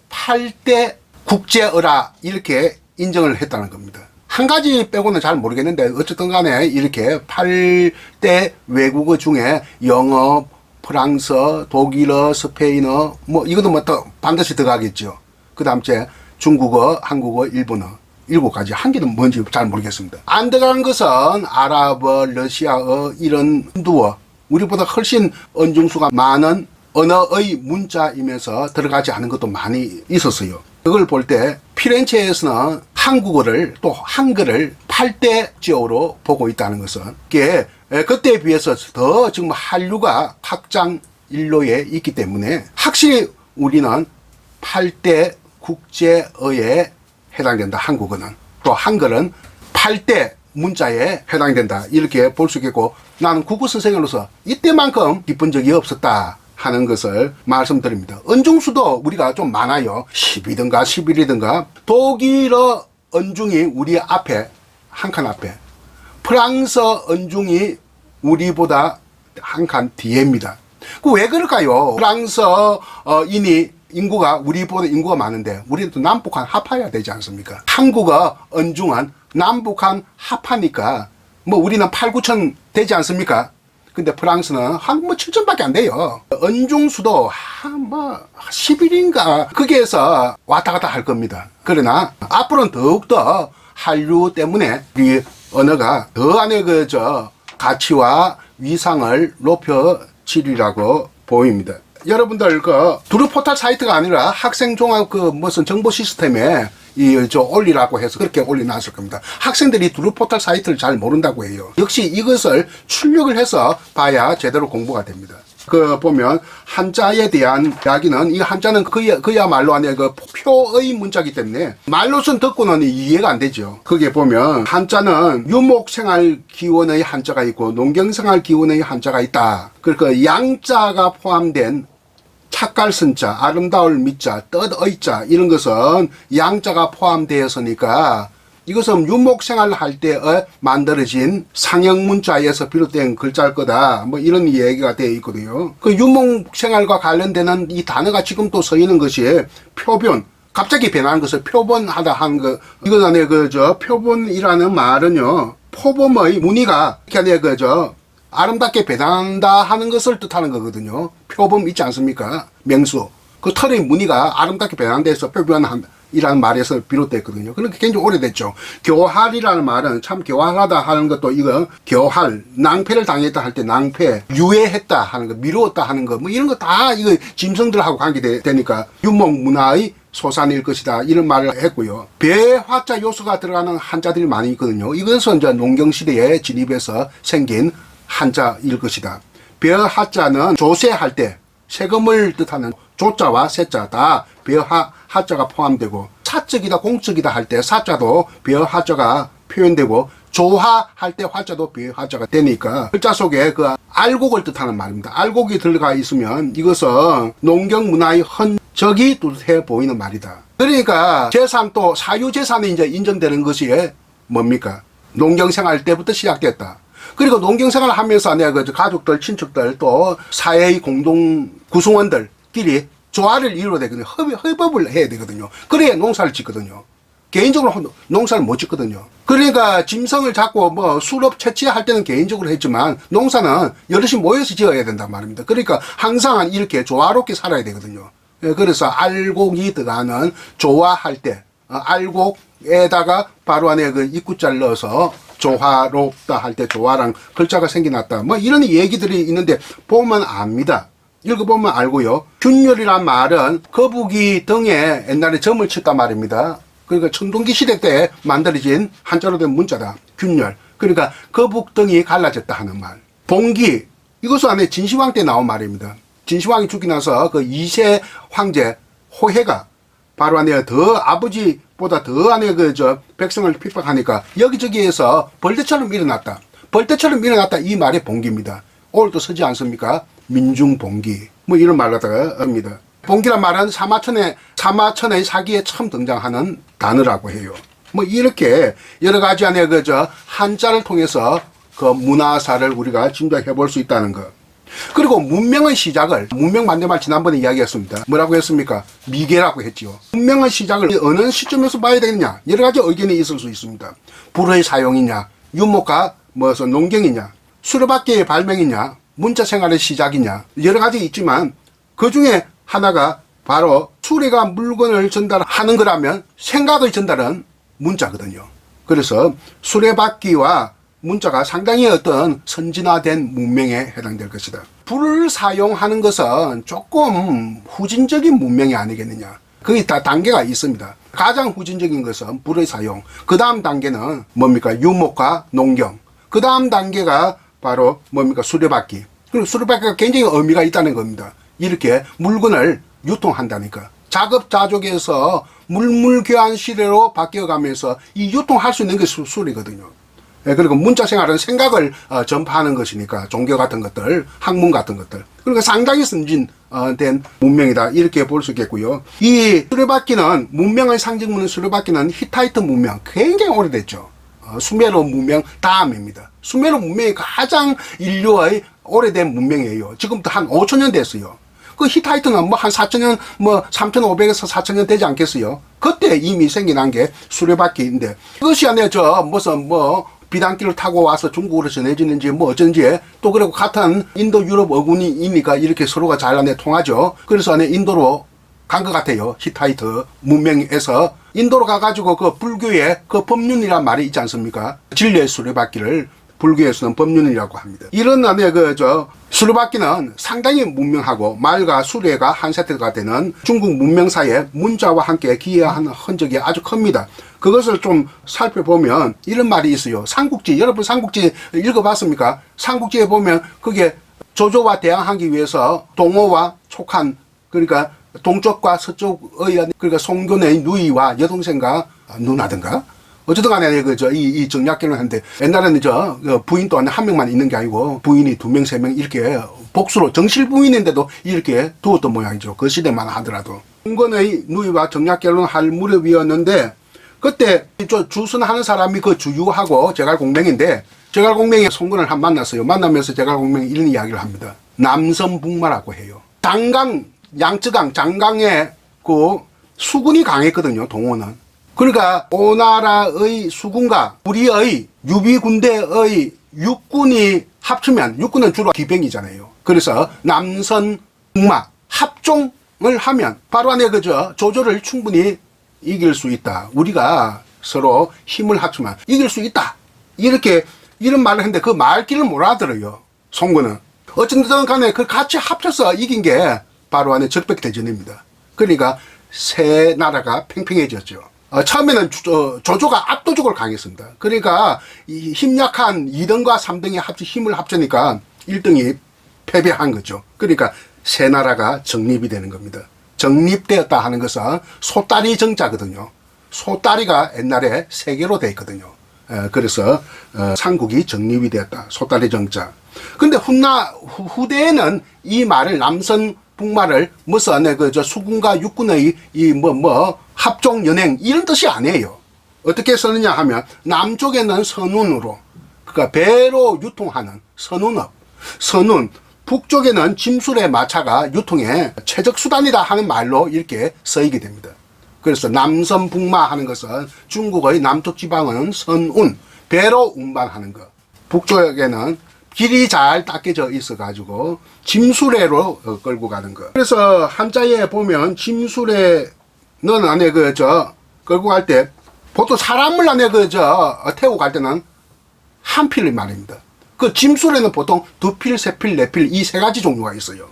8대 국제어라 이렇게 인정을 했다는 겁니다. 한 가지 빼고는 잘 모르겠는데 어쨌든 간에 이렇게 8대 외국어 중에 영어, 프랑스어, 독일어, 스페인어, 이것도 또 반드시 들어가겠죠. 그 다음 중국어, 한국어, 일본어, 7가지. 한 개는 뭔지 잘 모르겠습니다. 안 들어간 것은 아랍어, 러시아어, 이런 힌두어, 우리보다 훨씬 언중수가 많은 언어의 문자이면서 들어가지 않은 것도 많이 있었어요. 그걸 볼 때 피렌체에서는 한국어를, 또 한글을 8대 지역으로 보고 있다는 것은 이게 그때에 비해서 더 지금 한류가 확장 일로에 있기 때문에 확실히 우리는 8대 국제어에 해당된다. 한국어는. 또 한글은 8대 문자에 해당된다. 이렇게 볼 수 있겠고, 나는 국어 선생으로서 이때만큼 기쁜 적이 없었다 하는 것을 말씀드립니다. 언중수도 우리가 좀 많아요. 10이든가 11이든가. 독일어 언중이 우리 앞에, 한 칸 앞에. 프랑스어 언중이 우리보다 한 칸 뒤에입니다. 그 왜 그럴까요? 프랑스어인이 인구가 우리보다 인구가 많은데 우리는 또 남북한 합해야 되지 않습니까? 한국어 언중은 남북한 합하니까 우리는 8, 9천 되지 않습니까? 근데 프랑스는 한 7천밖에 안 돼요. 언중수도 한 10일인가 거기에서 왔다 갔다 할 겁니다. 그러나 앞으로는 더욱더 한류 때문에 우리 언어가 더 안에 가치와 위상을 높여지리라고 보입니다. 여러분들 두루 포털 사이트가 아니라 학생 종합 무슨 정보 시스템에 올리라고 해서 그렇게 올려놨을 겁니다. 학생들이 두루 포털 사이트를 잘 모른다고 해요. 역시 이것을 출력을 해서 봐야 제대로 공부가 됩니다. 보면 한자에 대한 이야기는, 이 한자는 그야말로 안에 표의 문자이기 때문에 말로선 듣고는 이해가 안 되죠. 거기에 보면 한자는 유목생활기원의 한자가 있고 농경생활기원의 한자가 있다. 그러니까 양자가 포함된 착갈선자, 아름다울 미자, 뜻의자 이런 것은 양자가 포함되었으니까 이것은 유목생활을 할 때 만들어진 상형문자에서 비롯된 글자일 거다. 이런 얘기가 되어 있거든요. 그 유목생활과 관련되는 이 단어가 지금 또 서 있는 것이 표본. 갑자기 변하는 것을 표본하다 하는 거. 이거는 표본이라는 말은요, 표범의 무늬가 아름답게 변한다 하는 것을 뜻하는 거거든요. 표범 있지 않습니까? 명수. 그 털의 무늬가 아름답게 변한 데서 표변이라는 말에서 비롯됐거든요. 그렇게 굉장히 오래됐죠. 교활이라는 말은 참 교활하다 하는 것도 이거 교활, 낭패를 당했다 할 때 낭패, 유해했다 하는 거, 미루었다 하는 거, 이런 거 다 이거 짐승들하고 관계되니까 유목 문화의 소산일 것이다 이런 말을 했고요. 배화자 요소가 들어가는 한자들이 많이 있거든요. 이것은 이제 농경시대에 진입해서 생긴 한자일 것이다. 벼하자는 조세할 때 세금을 뜻하는 조자와 세자 다 벼하자가 포함되고, 사적이다 공적이다 할 때 사자도 벼하자가 표현되고, 조화할 때 화자도 벼하자가 되니까 글자 속에 알곡을 뜻하는 말입니다. 알곡이 들어가 있으면 이것은 농경 문화의 적이 뚜렷해 보이는 말이다. 그러니까 재산 또 사유재산이 이제 인정되는 것이 뭡니까? 농경생활 때부터 시작됐다. 그리고 농경생활을 하면서 내가 그 가족들, 친척들 또 사회의 공동 구성원들끼리 조화를 이루어야 되거든요. 협업을 해야 되거든요. 그래야 농사를 짓거든요. 개인적으로 농사를 못 짓거든요. 그러니까 짐승을 잡고 뭐 수렵 채취할 때는 개인적으로 했지만 농사는 여럿이 모여서 지어야 된단 말입니다. 그러니까 항상 이렇게 조화롭게 살아야 되거든요. 그래서 알곡이 들어가는 조화할 때 알곡에다가 바로 안에 그 입구자를 넣어서 조화롭다 할 때 조화랑 글자가 생겨났다. 뭐 이런 얘기들이 있는데 보면 압니다. 읽어보면 알고요. 균열이란 말은 거북이 등에 옛날에 점을 쳤단 말입니다. 그러니까 청동기 시대 때 만들어진 한자로 된 문자다. 균열. 그러니까 거북 등이 갈라졌다 하는 말. 봉기. 이것은 안에 진시황 때 나온 말입니다. 진시황이 죽고 나서 그 2세 황제 호해가 바로 안에 더 아버지보다 더 안에 백성을 핍박하니까 여기저기에서 벌떼처럼 일어났다. 벌떼처럼 일어났다 이 말이 봉기입니다. 오늘도 쓰지 않습니까? 민중봉기. 뭐 이런 말을 갖다가 합니다. 봉기란 말은 사마천의 사기에 처음 등장하는 단어라고 해요. 뭐 이렇게 여러 가지 안에 한자를 통해서 그 문화사를 우리가 진도해 볼 수 있다는 것. 그리고 문명의 시작을, 문명 만들말 지난번에 이야기했습니다. 뭐라고 했습니까? 미개라고 했지요. 문명의 시작을 어느 시점에서 봐야 되느냐? 여러 가지 의견이 있을 수 있습니다. 불의 사용이냐? 유목과 농경이냐? 수레바퀴의 발명이냐? 문자 생활의 시작이냐? 여러 가지 있지만 그 중에 하나가 바로 수레가 물건을 전달하는 거라면 생각의 전달은 문자거든요. 그래서 수레바퀴와 문자가 상당히 어떤 선진화된 문명에 해당될 것이다. 불을 사용하는 것은 조금 후진적인 문명이 아니겠느냐. 거기 다 단계가 있습니다. 가장 후진적인 것은 불의 사용. 그 다음 단계는 뭡니까? 유목과 농경. 그 다음 단계가 바로 뭡니까? 수레바퀴. 그리고 수레바퀴가 굉장히 의미가 있다는 겁니다. 이렇게 물건을 유통한다니까. 자급자족에서 물물교환 시대로 바뀌어가면서 이 유통할 수 있는 게 수리거든요. 그리고 문자 생활은 생각을 전파하는 것이니까 종교 같은 것들, 학문 같은 것들. 그러니까 상당히 선진된 문명이다. 이렇게 볼 수 있겠고요. 이 수레바퀴는 문명의 상징문인 수레바퀴는 히타이트 문명 굉장히 오래됐죠. 수메르 문명 다음입니다. 수메르 문명이 가장 인류의 오래된 문명이에요. 지금부터 한 5천년 됐어요. 그 히타이트는 뭐 한 4천년, 3,500에서 4천년 되지 않겠어요? 그때 이미 생겨난 게 수레바퀴인데, 그것이 안에 무슨 비단길을 타고 와서 중국으로 전해지는지 어쩐지, 또 그리고 같은 인도 유럽 어군이니까 이렇게 서로가 잘 안에 통하죠. 그래서 안에 인도로 간 것 같아요. 히타이트 문명에서 인도로 가가지고 그 불교의 그 법륜이란 말이 있지 않습니까? 진리의 수레바퀴를 불교에서는 법륜이라고 합니다. 이런 안에 수레바퀴는 상당히 문명하고 말과 수레가 한 세트가 되는 중국 문명사에 문자와 함께 기여한 흔적이 아주 큽니다. 그것을 좀 살펴보면 이런 말이 있어요. 삼국지, 여러분 삼국지 읽어봤습니까? 삼국지에 보면 그게 조조와 대항하기 위해서 동호와 촉한, 그러니까 동쪽과 서쪽의 그러니까 송견의 누이와 여동생과 누나든가 어쨌든 간에 이 정략결혼을 하는데 옛날에는 부인도 한 명만 있는 게 아니고 부인이 2명, 3명 이렇게 복수로 정실 부인인데도 이렇게 두었던 모양이죠. 그 시대만 하더라도. 송견의 누이와 정략결혼을 할 무렵이었는데 그때 주선하는 사람이 그 주유하고 제갈공명인데 제갈공명이 송견을 만났어요. 만나면서 제갈공명이 이런 이야기를 합니다. 남선북마라고 해요. 양쯔강, 장강의 그 수군이 강했거든요. 동호는. 그러니까 오나라의 수군과 우리의 유비군대의 육군이 합치면, 육군은 주로 기병이잖아요. 그래서 남선북마 합종을 하면 바로 안에 조조를 충분히 이길 수 있다. 우리가 서로 힘을 합치면 이길 수 있다. 이런 말을 했는데 그 말귀를 못 알아들어요. 송군은. 어쨌든 간에 그 같이 합쳐서 이긴 게 바로 안에 적백대전입니다. 그러니까 세 나라가 팽팽해졌죠. 처음에는 조조가 압도적으로 강했습니다. 그러니까 이 힘약한 2등과 3등이 힘을 합치니까 1등이 패배한 거죠. 그러니까 세 나라가 정립이 되는 겁니다. 정립되었다 하는 것은 소따리 정자거든요. 소따리가 옛날에 세 개로 되어 있거든요. 그래서 삼국이 정립이 되었다. 소따리 정자. 근데 후대에는 이 말을 남선 북마를 무슨 저 수군과 육군의 이 합종 연행 이런 뜻이 아니에요. 어떻게 쓰느냐 하면 남쪽에는 선운으로, 그러니까 배로 유통하는 선운업, 선운, 북쪽에는 짐술의 마차가 유통의 최적 수단이다 하는 말로 이렇게 쓰이게 됩니다. 그래서 남선북마 하는 것은 중국의 남쪽 지방은 선운, 배로 운반하는 것. 북쪽에는 길이 잘 닦여져 있어 가지고 짐수레로 끌고 가는 것. 그래서 한자에 보면 짐수레는 안에 끌고 갈 때 보통 사람을 안에 태우고 갈 때는 한 필을 말입니다. 그 짐수레는 보통 두 필, 세 필, 네 필 이 세 가지 종류가 있어요.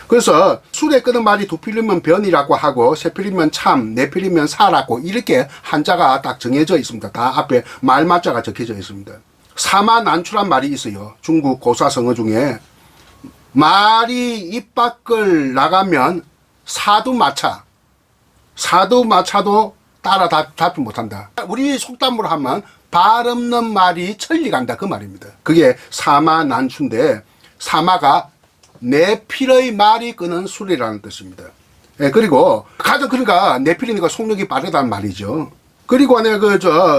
그래서 수레 끄는 말이 두 필이면 변이라고 하고 세 필이면 참, 네 필이면 사라고 이렇게 한자가 딱 정해져 있습니다. 다 앞에 말맞자가 적혀져 있습니다. 사마난추란 말이 있어요. 중국 고사성어 중에 말이 입 밖을 나가면 사두마차, 사두마차도 따라 답지 못한다. 우리 속담으로 하면 발 없는 말이 천리 간다 그 말입니다. 그게 사마난추인데 사마가 네 필의 말이 끄는 수레라는 뜻입니다. 예, 그리고 가장 그러니까 네 필이니까 속력이 빠르다는 말이죠. 그리고 안에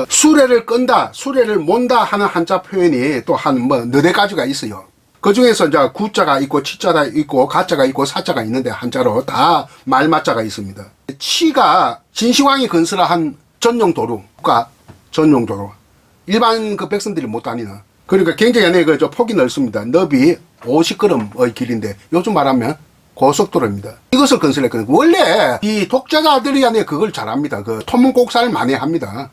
수레를 끈다, 수레를 몬다 하는 한자 표현이 또 한 너댓 가지가 있어요. 그 중에서 이제 구자가 있고 치자가 있고 가자가 있고 사자가 있는데 한자로 다 말맞자가 있습니다. 치가 진시황이 건설한 전용 도로가 전용 도로. 일반 백성들이 못 다니는. 그러니까 굉장히 안에 폭이 넓습니다. 너비 50걸음의 길인데 요즘 말하면 고속도로입니다. 이것을 건설했거든요. 원래 이 독자자들이 안에 그걸 잘합니다. 토문곡사를 많이 합니다.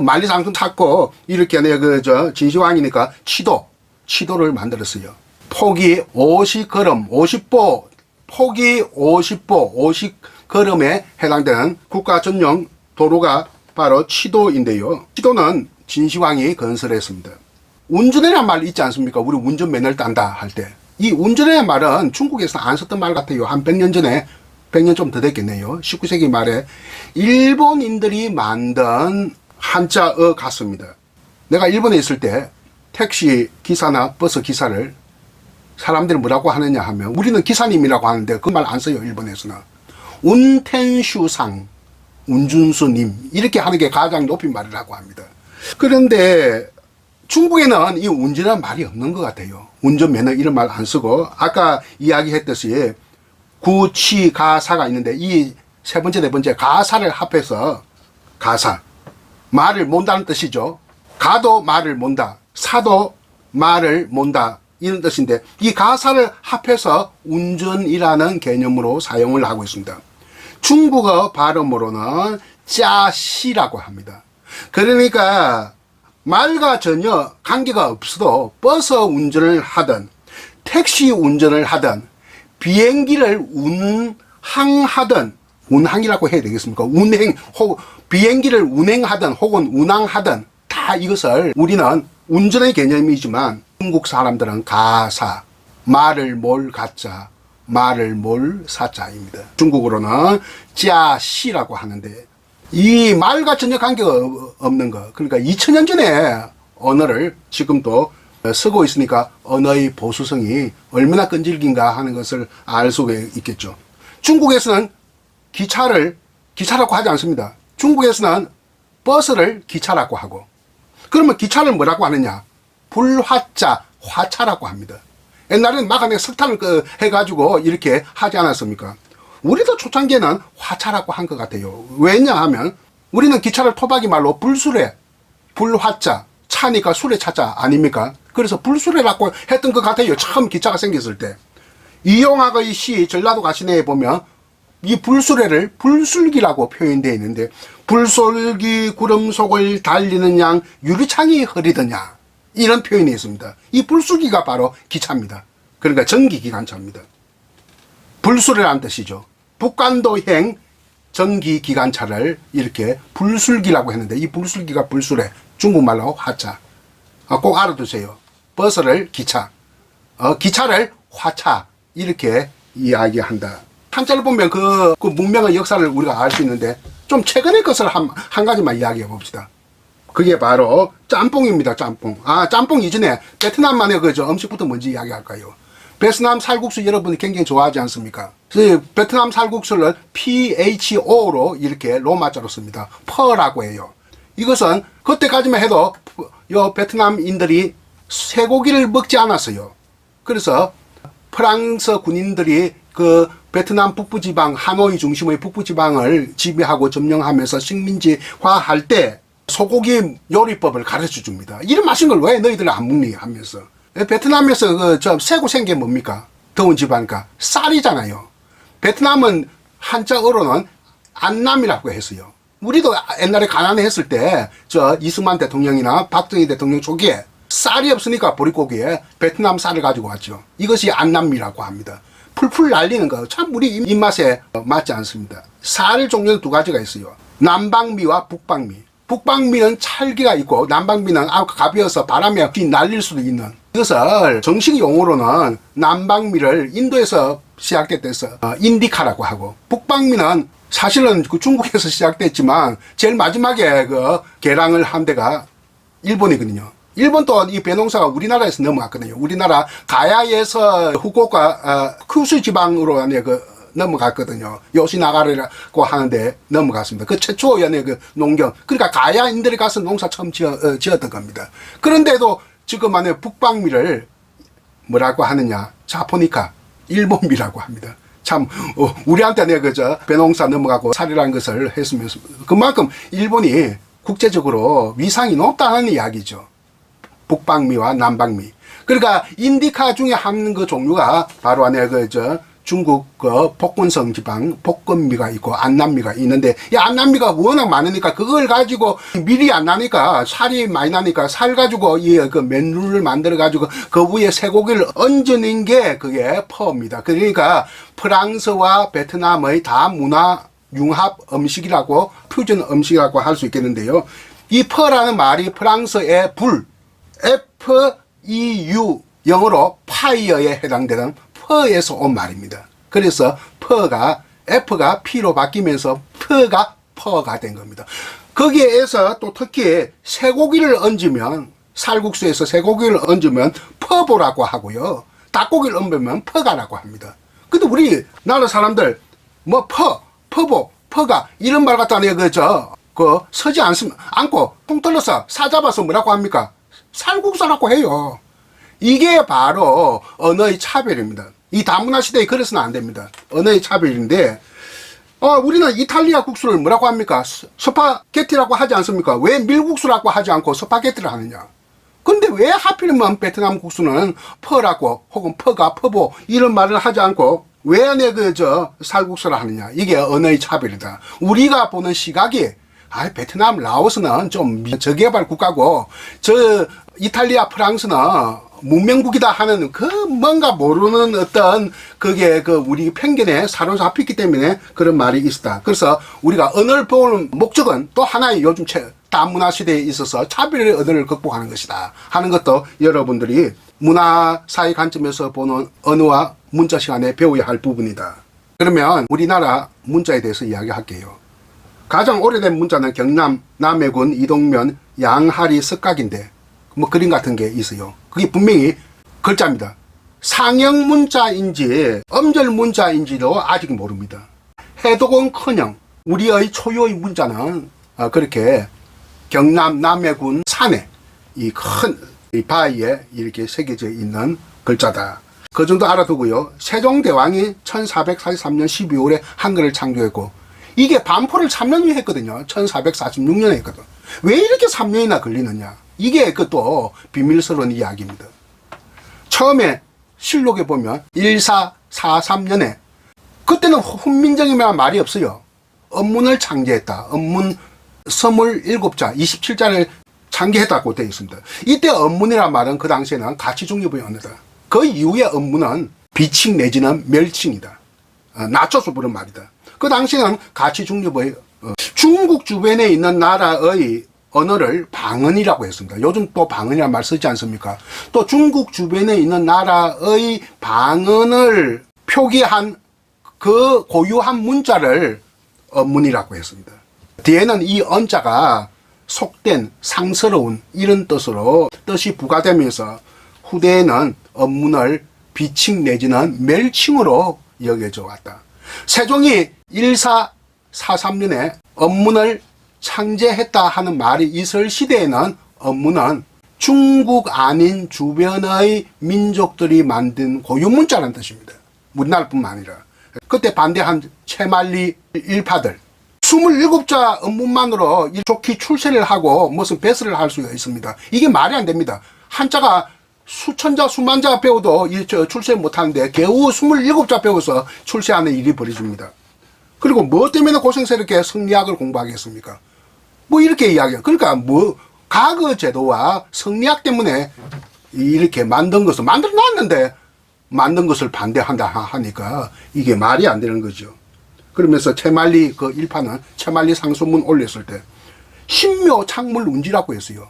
만리장성 찾고 이렇게 안에 진시황이니까 치도를 만들었어요. 폭이 50걸음, 50보, 폭이 50보, 50걸음에 해당되는 국가 전용 도로가 바로 치도인데요. 치도는 진시황이 건설했습니다. 운전이라는 말 있지 않습니까? 우리 운전면허를 딴다 할 때. 이 운전이라는 말은 중국에서 안 썼던 말 같아요. 한 100년 전에, 100년 좀 더 됐겠네요. 19세기 말에 일본인들이 만든 한자어 같습니다. 내가 일본에 있을 때 택시 기사나 버스 기사를 사람들이 뭐라고 하느냐 하면 우리는 기사님이라고 하는데 그 말 안 써요. 일본에서는. 운텐슈상, 운준수님 이렇게 하는 게 가장 높은 말이라고 합니다. 그런데 중국에는 이 운전이라는 말이 없는 것 같아요. 운전면허 이런 말 안 쓰고 아까 이야기했듯이 구치 가사가 있는데 이 세 번째 네 번째 가사를 합해서 가사 말을 몬다는 뜻이죠. 가도 말을 몬다, 사도 말을 몬다 이런 뜻인데 이 가사를 합해서 운전이라는 개념으로 사용을 하고 있습니다. 중국어 발음으로는 짜시라고 합니다. 그러니까 말과 전혀 관계가 없어도 버스 운전을 하든 택시 운전을 하든 비행기를 운항하든 운항이라고 해야 되겠습니까? 운행 혹 비행기를 운행하든 혹은 운항하든 다 이것을 우리는 운전의 개념이지만 중국 사람들은 가사, 말을 몰 가짜, 말을 몰 사자입니다. 중국어로는 짜시라고 하는데 이 말과 전혀 관계가 없는 거. 그러니까 2000년 전에 언어를 지금도 쓰고 있으니까 언어의 보수성이 얼마나 끈질긴가 하는 것을 알 수가 있겠죠. 중국에서는 기차라고 하지 않습니다. 중국에서는 버스를 기차라고 하고 그러면 기차를 뭐라고 하느냐? 불화자, 화차라고 합니다. 옛날에는 막안에 석탄을 해가지고 이렇게 하지 않았습니까? 우리도 초창기에는 화차라고 한 것 같아요. 왜냐하면 우리는 기차를 토박이 말로 불수레, 불화자, 차니까 수레 차자 아닙니까? 그래서 불수레라고 했던 것 같아요. 처음 기차가 생겼을 때. 이용학의 시 전라도 가시네에 보면 이 불수레를 불술기라고 표현되어 있는데 불솔기 구름 속을 달리는 양 유리창이 흐리더냐 이런 표현이 있습니다. 이 불술기가 바로 기차입니다. 그러니까 전기기관차입니다. 불수레라는 뜻이죠. 북간도행 전기기관차를 이렇게 불술기라고 했는데 이 불술기가 불수레, 중국말로 화차. 꼭 알아두세요. 버스를 기차, 기차를 화차 이렇게 이야기한다. 한자를 보면 그 문명의 역사를 우리가 알 수 있는데 좀 최근의 것을 한 가지만 이야기해 봅시다. 그게 바로 짬뽕입니다. 짬뽕. 짬뽕 이전에 베트남만의 음식부터 먼저 이야기할까요? 베트남 살국수 여러분이 굉장히 좋아하지 않습니까? 그 베트남 살국수를 PHO로 이렇게 로마자로 씁니다. 퍼라고 해요. 이것은 그때까지만 해도 요 베트남인들이 쇠고기를 먹지 않았어요. 그래서 프랑스 군인들이 그 베트남 북부지방 하노이 중심의 북부지방을 지배하고 점령하면서 식민지화할 때 소고기 요리법을 가르쳐 줍니다. 이런 맛있는 걸 왜 너희들 안 먹니 하면서. 베트남에서 새고 생긴 게 뭡니까? 더운 지방이니까 쌀이잖아요. 베트남은 한자어로는 안남이라고 했어요. 우리도 옛날에 가난했을 때 이승만 대통령이나 박정희 대통령 초기에 쌀이 없으니까 보릿고기에 베트남 쌀을 가지고 왔죠. 이것이 안남미라고 합니다. 풀풀 날리는 거 참 우리 입맛에 맞지 않습니다. 쌀 종류는 두 가지가 있어요. 남방미와 북방미. 북방미는 찰기가 있고 남방미는 가벼워서 바람에 날릴 수도 있는, 이것을 정식 용어로는 남방미를 인도에서 시작됐대서 인디카라고 하고, 북방미는 사실은 그 중국에서 시작됐지만 제일 마지막에 그 개량을 한 데가 일본이거든요. 일본도 이 배농사가 우리나라에서 넘어갔거든요. 우리나라 가야에서 후쿠오카 큐슈 지방으로 넘어갔거든요. 요시나가라고 하는데 넘어갔습니다. 그 최초의 그 농경, 그러니까 가야인들이 가서 농사 처음 지었던 겁니다. 그런데도 지금 안에 북방미를 뭐라고 하느냐, 자포니카, 일본미라고 합니다. 참 우리한테 배농사 넘어가고 살이라는 것을 했으면 그만큼 일본이 국제적으로 위상이 높다는 이야기죠. 북방미와 남방미. 그러니까 인디카 중에 한 그 종류가 바로 안에 중국 복건성 지방 복건미가 있고 안남미가 있는데, 이 안남미가 워낙 많으니까 그걸 가지고 밀이 안 나니까 살이 많이 나니까 살 가지고 그 맨룰을 만들어 가지고 그 위에 쇠고기를 얹어낸 게 그게 퍼입니다. 그러니까 프랑스와 베트남의 다 문화 융합 음식이라고, 퓨전 음식이라고 할 수 있겠는데요. 이 퍼라는 말이 프랑스의 불, FEU, 영어로 파이어에 해당되는 퍼에서 온 말입니다. 그래서 퍼가 F가 P로 바뀌면서 퍼가 퍼가 된 겁니다. 거기에서 또 특히 쇠고기를 얹으면, 살국수에서 쇠고기를 얹으면 퍼보라고 하고요. 닭고기를 얹으면 퍼가라고 합니다. 근데 우리나라 사람들 뭐 퍼보, 퍼가 이런 말 갖다 서지 않고 통 떨러서 사 잡아서 뭐라고 합니까? 살국수라고 해요. 이게 바로 언어의 차별입니다. 이 다문화 시대에 그래서는 안 됩니다. 언어의 차별인데, 우리는 이탈리아 국수를 뭐라고 합니까? 스파게티라고 하지 않습니까? 왜 밀국수라고 하지 않고 스파게티를 하느냐? 근데 왜 하필이면 베트남 국수는 퍼라고, 혹은 퍼가, 퍼보, 이런 말을 하지 않고, 왜 살국수를 하느냐? 이게 언어의 차별이다. 우리가 보는 시각이, 베트남, 라오스는 좀 저개발 국가고, 이탈리아, 프랑스는 문명국이다 하는 그 뭔가 모르는 어떤 그게 우리 편견에 사로잡혔기 때문에 그런 말이 있었다. 그래서 우리가 언어를 배우는 목적은 또 하나의 요즘 다문화 시대에 있어서 차별의 언어를 극복하는 것이다 하는 것도 여러분들이 문화사의 관점에서 보는 언어와 문자 시간에 배워야 할 부분이다. 그러면 우리나라 문자에 대해서 이야기할게요. 가장 오래된 문자는 경남 남해군 이동면 양하리 석각인데, 뭐 그림 같은 게 있어요. 그게 분명히 글자입니다. 상형 문자인지 음절 문자인지도 아직 모릅니다. 해독은커녕 우리의 초유의 문자는 그렇게 경남 남해군 산에 이 큰 바위에 이렇게 새겨져 있는 글자다. 그 정도 알아두고요. 세종대왕이 1443년 12월에 한글을 창조했고, 이게 반포를 3년 했거든요. 1446년에 했거든. 왜 이렇게 3년이나 걸리느냐? 이게 또 비밀스러운 이야기입니다. 처음에 실록에 보면 1443년에, 그때는 훈민정음이라는 말이 없어요. 언문을 창제했다. 언문 27자, 27자를 창제했다고 되어 있습니다. 이때 언문이라는 말은 그 당시에는 가치중립의 언어다. 그 이후에 언문은 비칭 내지는 멸칭이다. 낮춰서 부른 말이다. 그 당시에는 가치중립의 중국 주변에 있는 나라의 언어를 방언이라고 했습니다. 요즘 또 방언이라는 말 쓰지 않습니까? 또 중국 주변에 있는 나라의 방언을 표기한 그 고유한 문자를 언문이라고 했습니다. 뒤에는 이 언자가 속된, 상스러운 이런 뜻으로 뜻이 부과되면서 후대에는 언문을 비칭 내지는 멸칭으로 여겨져 왔다. 세종이 1443년에 업문을 창제했다 하는 말이 있을 시대에는 업문은 중국 아닌 주변의 민족들이 만든 고유문자라는 뜻입니다. 우리나라뿐만 아니라. 그때 반대한 채말리 일파들 27자 업문만으로 좋게 출세를 하고 무슨 배설을 할 수가 있습니다. 이게 말이 안 됩니다. 한자가 수천자 수만자 배워도 출세 못하는데 겨우 27자 배워서 출세하는 일이 벌어집니다. 그리고 뭐 때문에 고생스럽게 성리학을 공부하겠습니까? 뭐 이렇게 이야기해요. 그러니까 뭐 과거 제도와 성리학 때문에 이렇게 만든 것을 만들어 놨는데 만든 것을 반대한다 하니까 이게 말이 안 되는 거죠. 그러면서 채말리 그 일파는 채말리 상소문 올렸을 때 신묘 창물 운지라고 했어요.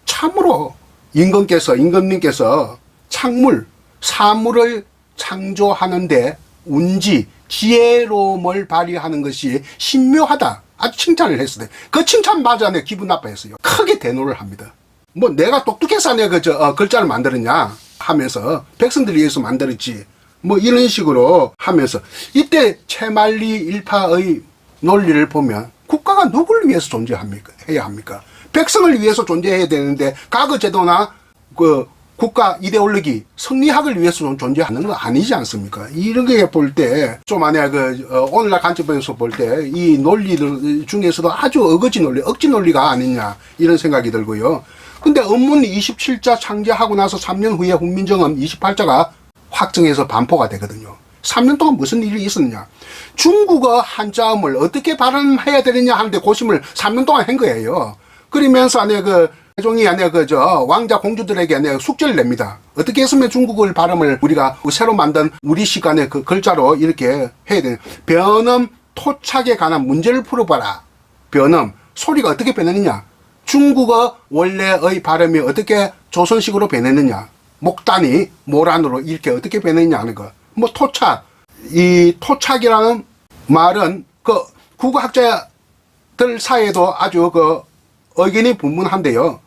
참으로 임금님께서 창물 사물을 창조하는데 운지 지혜로움을 발휘하는 것이 신묘하다. 아주 칭찬을 했을 때 그 칭찬 맞아 내 기분 나빠했어요. 크게 대노를 합니다. 뭐 내가 똑똑해서 내가 글자를 만들었냐 하면서 백성들을 위해서 만들었지 뭐 이런 식으로 하면서 이때 채말리 일파의 논리를 보면 국가가 누구를 위해서 존재합니까? 해야 합니까? 백성을 위해서 존재해야 되는데 과거 제도나 그 국가 이데올로기 성리학을 위해서 존재하는 건 아니지 않습니까? 이런 게 볼 때 좀 만약 오늘날 관점에서 볼 때 이 논리들 중에서도 아주 어거지 논리, 억지 논리가 아니냐 이런 생각이 들고요. 근데 업문 27자 창제하고 나서 3년 후에 훈민정음 28자가 확정해서 반포가 되거든요. 3년 동안 무슨 일이 있었느냐? 중국어 한자음을 어떻게 발음해야 되느냐 하는데 고심을 3년 동안 한 거예요. 그러면서 세종이 왕자 공주들에게 숙제를 냅니다. 어떻게 했으면 중국어 발음을 우리가 새로 만든 우리 시간에 그 글자로 이렇게 해야 되냐. 변음, 토착에 관한 문제를 풀어봐라. 변음, 소리가 어떻게 변했느냐. 중국어 원래의 발음이 어떻게 조선식으로 변했느냐. 목단이 모란으로 이렇게 어떻게 변했느냐 하는 거. 뭐 토착, 이 토착이라는 말은 그 국어학자들 사이에도 아주 의견이 분분한데요.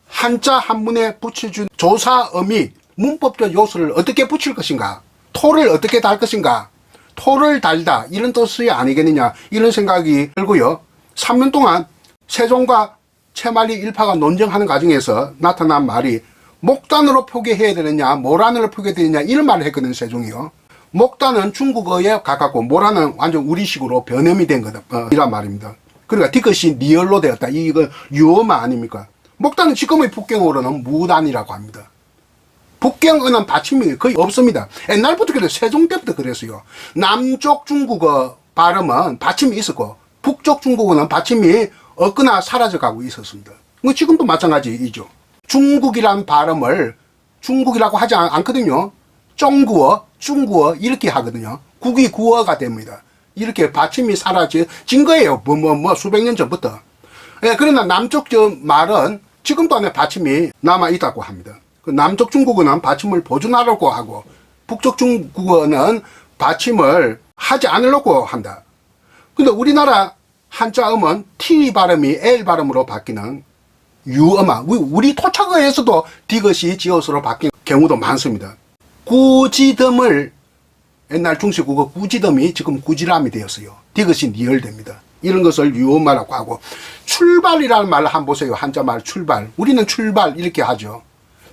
한자 한문에 붙여준 조사음이 문법적 요소를 어떻게 붙일 것인가, 토를 어떻게 달 것인가, 토를 달다 이런 뜻이 아니겠느냐 이런 생각이 들고요. 3년 동안 세종과 채말리 일파가 논쟁하는 과정에서 나타난 말이 목단으로 표기해야 되느냐 모란으로 표기해야 되느냐 이런 말을 했거든요. 세종이요. 목단은 중국어에 가깝고 모란은 완전 우리식으로 변형이 된 거다 이란 말입니다. 그러니까 뒤끝이 니얼로 되었다. 이거 유어만 아닙니까? 목단은 지금의 북경어로는 무단이라고 합니다. 북경어는 받침이 거의 없습니다. 옛날부터 그래요. 세종 때부터 그랬어요. 남쪽 중국어 발음은 받침이 있었고 북쪽 중국어는 받침이 없거나 사라져가고 있었습니다. 지금도 마찬가지이죠. 중국이란 발음을 중국이라고 하지 않거든요. 쫑구어, 중구어 이렇게 하거든요. 국이 구어가 됩니다. 이렇게 받침이 사라진 거예요. 수백 년 전부터. 예, 그러나 남쪽 말은 지금도 안에 받침이 남아있다고 합니다. 남쪽 중국어는 받침을 보존하려고 하고, 북쪽 중국어는 받침을 하지 않으려고 한다. 근데 우리나라 한자음은 T 발음이 L 발음으로 바뀌는 유어마, 우리 토착어에서도 디귿이 지어서로 바뀐 경우도 많습니다. 구지듬을 옛날 중시국어 구지듬이 지금 구지람이 되었어요. 디귿이 니얼됩니다. 이런 것을 유어마라고 하고, 출발이라는 말을 한번 보세요. 한자 말 출발. 우리는 출발 이렇게 하죠.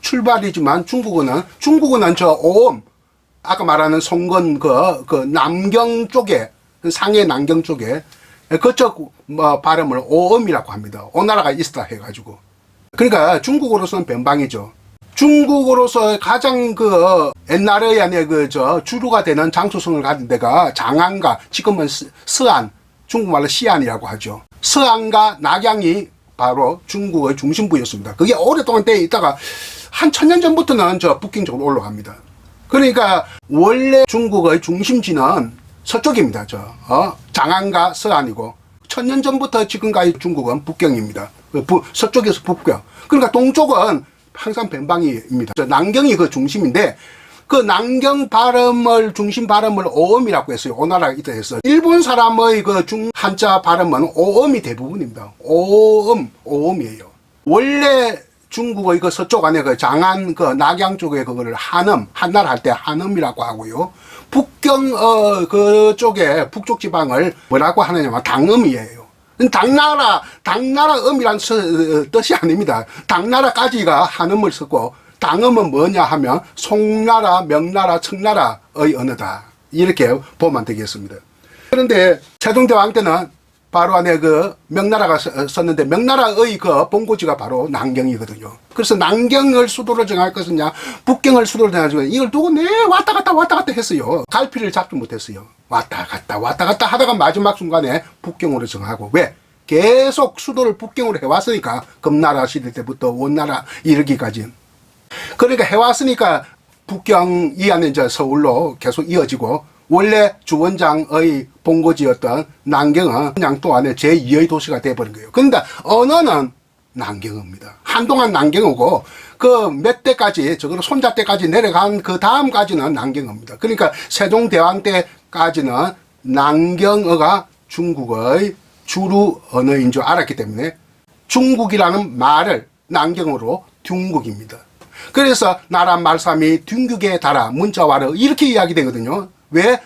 출발이지만 중국어는 저 오음, 아까 말하는 송건 그 남경 쪽에, 상해 남경 쪽에 그쪽 발음을 오음이라고 합니다. 오나라가 있다 해가지고. 그러니까 중국어로서는 변방이죠. 중국어로서 가장 옛날에 주류가 되는 장수성을 가진 데가 장안과 지금은 서안, 중국말로 시안이라고 하죠. 서안과 낙양이 바로 중국의 중심부였습니다. 그게 오랫동안 때 있다가 한 1000년 전부터는 북경 쪽으로 올라갑니다. 그러니까 원래 중국의 중심지는 서쪽입니다. 장안과 서안이고 1000년 전부터 지금까지 중국은 북경입니다. 서쪽에서 북경. 그러니까 동쪽은 항상 변방입니다. 남경이 그 중심인데 그 남경 발음을 중심 발음을 오음이라고 했어요. 오나라가 있다 해서 일본 사람의 한자 발음은 오음이 대부분입니다. 오음이에요. 원래 중국의 그 서쪽 안에 그 장안 그 낙양 쪽에 그거를 한엄, 한날 할 때 한엄이라고 하고요. 북경 그쪽에 북쪽 지방을 뭐라고 하느냐면 당엄이에요. 당나라 엄이란 뜻이 아닙니다. 당나라까지가 한엄을 썼고 당엄은 뭐냐 하면 송나라, 명나라, 청나라의 언어다. 이렇게 보면 되겠습니다. 그런데 세종대왕 때는 바로 안에 그 명나라가 썼는데 명나라의 그 본고지가 바로 난경이거든요. 그래서 난경을 수도로 정할 것이냐 북경을 수도로 정할 것이냐 이걸 두고 왔다 갔다 했어요. 갈피를 잡지 못했어요. 왔다 갔다 하다가 마지막 순간에 북경으로 정하고 왜? 계속 수도를 북경으로 해왔으니까 금나라 시대 때부터 원나라 이르기까지. 그러니까 해왔으니까 북경이 안에 이제 서울로 계속 이어지고 원래 주원장의 본고지였던 난경은 양도 안에 제2의 도시가 돼버린 거예요. 그런데 언어는 난경어입니다. 한동안 난경어고 그 몇 대까지 저거는 손자 때까지 내려간 그 다음까지는 난경어입니다. 그러니까 세종대왕 때까지는 난경어가 중국의 주류 언어인 줄 알았기 때문에 중국이라는 말을 난경어로 둥국입니다. 그래서 나라 말삼이 둥국에 달아 문자와르 이렇게 이야기되거든요. 왜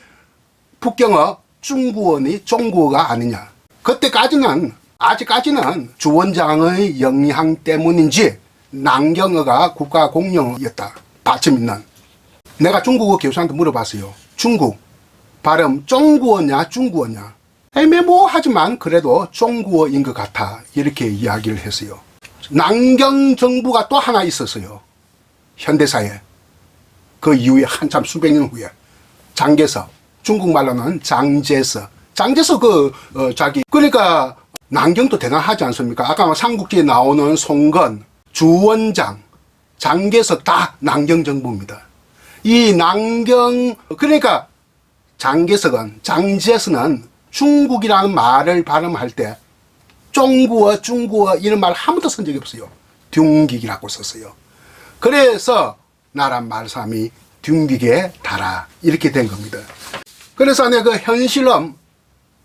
북경어 중구어니 종구어가 아니냐. 그때까지는 아직까지는 주원장의 영향 때문인지 난경어가 국가 공용어였다. 받침 있는. 내가 중국어 교수한테 물어봤어요. 중국 발음 종구어냐 중구어냐. 애매모호하지만 그래도 종구어인 것 같아. 이렇게 이야기를 했어요. 난경 정부가 또 하나 있었어요. 현대사에. 그 이후에 한참 수백 년 후에. 장개석. 중국말로는 장제서. 장제서 자기. 그러니까 난경도 대단하지 않습니까? 아까 삼국지에 나오는 송건, 주원장, 장개석 다 난경 정부입니다. 이 난경, 그러니까 장개석은, 장제서는 중국이라는 말을 발음할 때 중구어, 중구어 이런 말 한 번도 쓴 적이 없어요. 둥기이라고 썼어요. 그래서 나라 말삼이 둥기에 달아 이렇게 된 겁니다. 그래서 그 현실은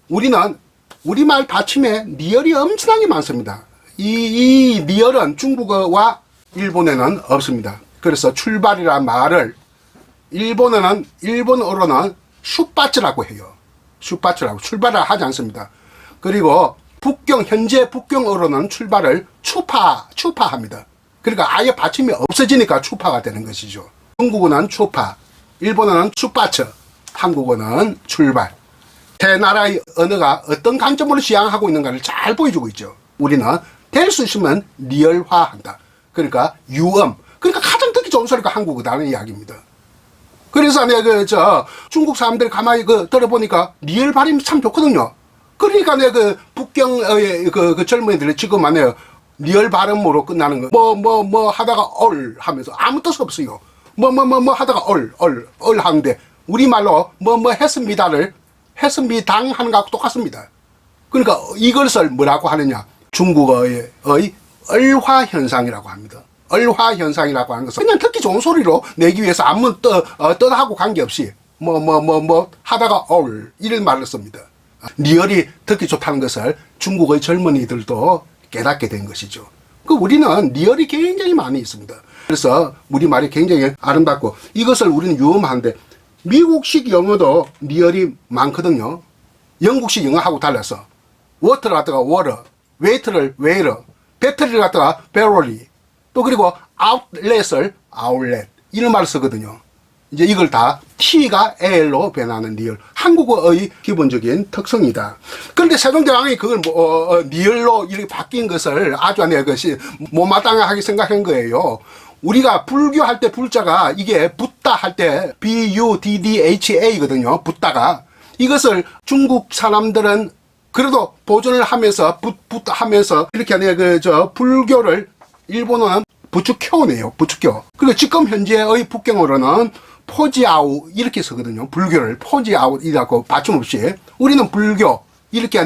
우리는 우리말 받침에 리얼이 엄청나게 많습니다. 이 리얼은 중국어와 일본에는 없습니다. 그래서 출발이라는 말을 일본어로는 슈파츠라고 해요. 슈파츠라고 출발을 하지 않습니다. 그리고 현재 북경어로는 출발을 추파합니다. 그러니까 아예 받침이 없어지니까 추파가 되는 것이죠. 중국어는 추파, 일본어는 슈파츠, 한국어는 출발. 세 나라의 언어가 어떤 관점으로 지향하고 있는가를 잘 보여주고 있죠. 우리는 될 수 있으면 리얼화한다. 그러니까 유음. 그러니까 가장 듣기 좋은 소리가 한국어다는 이야기입니다. 그래서 내가 중국 사람들 가만히 들어보니까 리얼 발음이 참 좋거든요. 그러니까 내가 북경의 그 젊은이들이 지금 리얼 발음으로 끝나는 거. 뭐 하다가 얼 하면서 아무 뜻 없어요. 뭐 하다가 얼 하는데 우리말로 뭐 했습니다를 했습니당 하는 거하고 똑같습니다. 그러니까 이것을 뭐라고 하느냐. 중국어의 얼화 현상이라고 합니다. 얼화 현상이라고 하는 것은 그냥 듣기 좋은 소리로 내기 위해서 아무 뜻하고 관계없이 뭐 하다가 얼 이런 말을 씁니다. 리얼이 듣기 좋다는 것을 중국의 젊은이들도 깨닫게 된 것이죠. 우리는 리얼이 굉장히 많이 있습니다. 그래서 우리말이 굉장히 아름답고 이것을 우리는 유음하는데 미국식 영어도 리얼이 많거든요. 영국식 영어하고 달라서 워터를 갖다가 워터, 웨이트를 웨이터, 배터리를 갖다가 배터리, 또 그리고 아웃렛을 아웃렛 이런 말을 쓰거든요. 이제 이걸 다 T가 L로 변하는 리얼. 한국어의 기본적인 특성이다. 그런데 세종대왕이 그걸 리얼로 이렇게 바뀐 것을 아주 그것이 못마땅하게 생각한 거예요. 우리가 불교할 때 불자가 이게 붓다 할 때 Budda거든요. 붓다가. 이것을 중국 사람들은 그래도 보존을 하면서 하면서 이렇게 불교를 일본어는 부추교네요. 부추교. 그리고 지금 현재의 북경어로는 포지아우 이렇게 쓰거든요. 불교를 포지아웃이라고 받침 없이. 우리는 불교 이렇게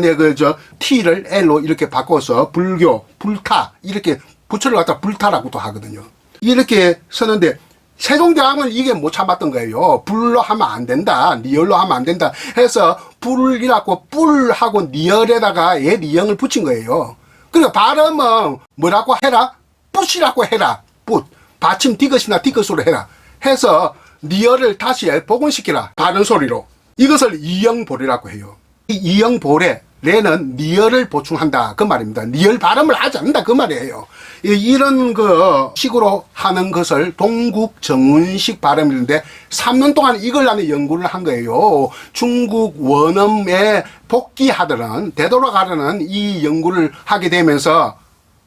T를 L로 이렇게 바꿔서 불교, 불타 이렇게 부처를 갖다 불타라고도 하거든요. 이렇게 쓰는데 세종대왕은 이게 못 참았던 거예요. 불로 하면 안 된다. 리얼로 하면 안 된다. 해서 불이라고 뿔하고 리얼에다가 리형을 붙인 거예요. 그러니까 발음은 뭐라고 해라? 붓이라고 해라. 붓. 받침 디귿이나 디귿으로 해라. 해서 니얼을 다시 복원시키라. 바른 소리로. 이것을 이영보례라고 해요. 이 이영보례, 레는 니얼을 보충한다. 그 말입니다. 니얼 발음을 하지 않는다. 그 말이에요. 이런 그 식으로 하는 것을 동국정운식 발음인데 3년 동안 이걸 나는 연구를 한 거예요. 중국 원음에 복귀하려는, 되돌아가려는 이 연구를 하게 되면서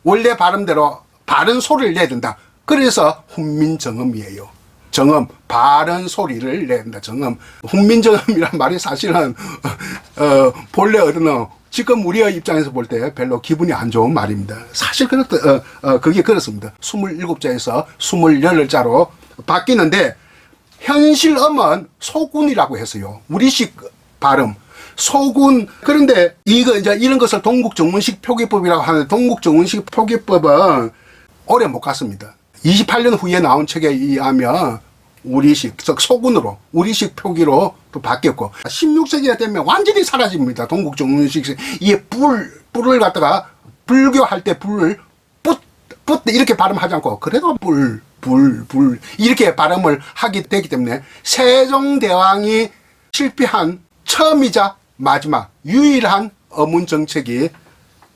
원래 발음대로 바른 소리를 내야 된다. 그래서 훈민정음이에요. 정음, 바른 소리를 낸다. 정음. 훈민정음이란 말이 사실은 본래 어른은 지금 우리의 입장에서 볼 때 별로 기분이 안 좋은 말입니다. 사실 그게 그렇습니다. 27자에서 28자로 바뀌는데 현실음은 소군이라고 했어요. 우리식 발음. 소군. 그런데 이제 이런 것을 동국정문식 표기법이라고 하는데 동국정문식 표기법은 오래 못 갔습니다. 28년 후에 나온 책에 의하면 우리식, 즉 소군으로 우리식 표기로 또 바뀌었고 16세기가 되면 완전히 사라집니다. 동국정문식. 이게 뿔을 갖다가 불교할 때 불 이렇게 발음하지 않고 그래도 불 이렇게 발음을 하게 되기 때문에 세종대왕이 실패한 처음이자 마지막 유일한 어문 정책이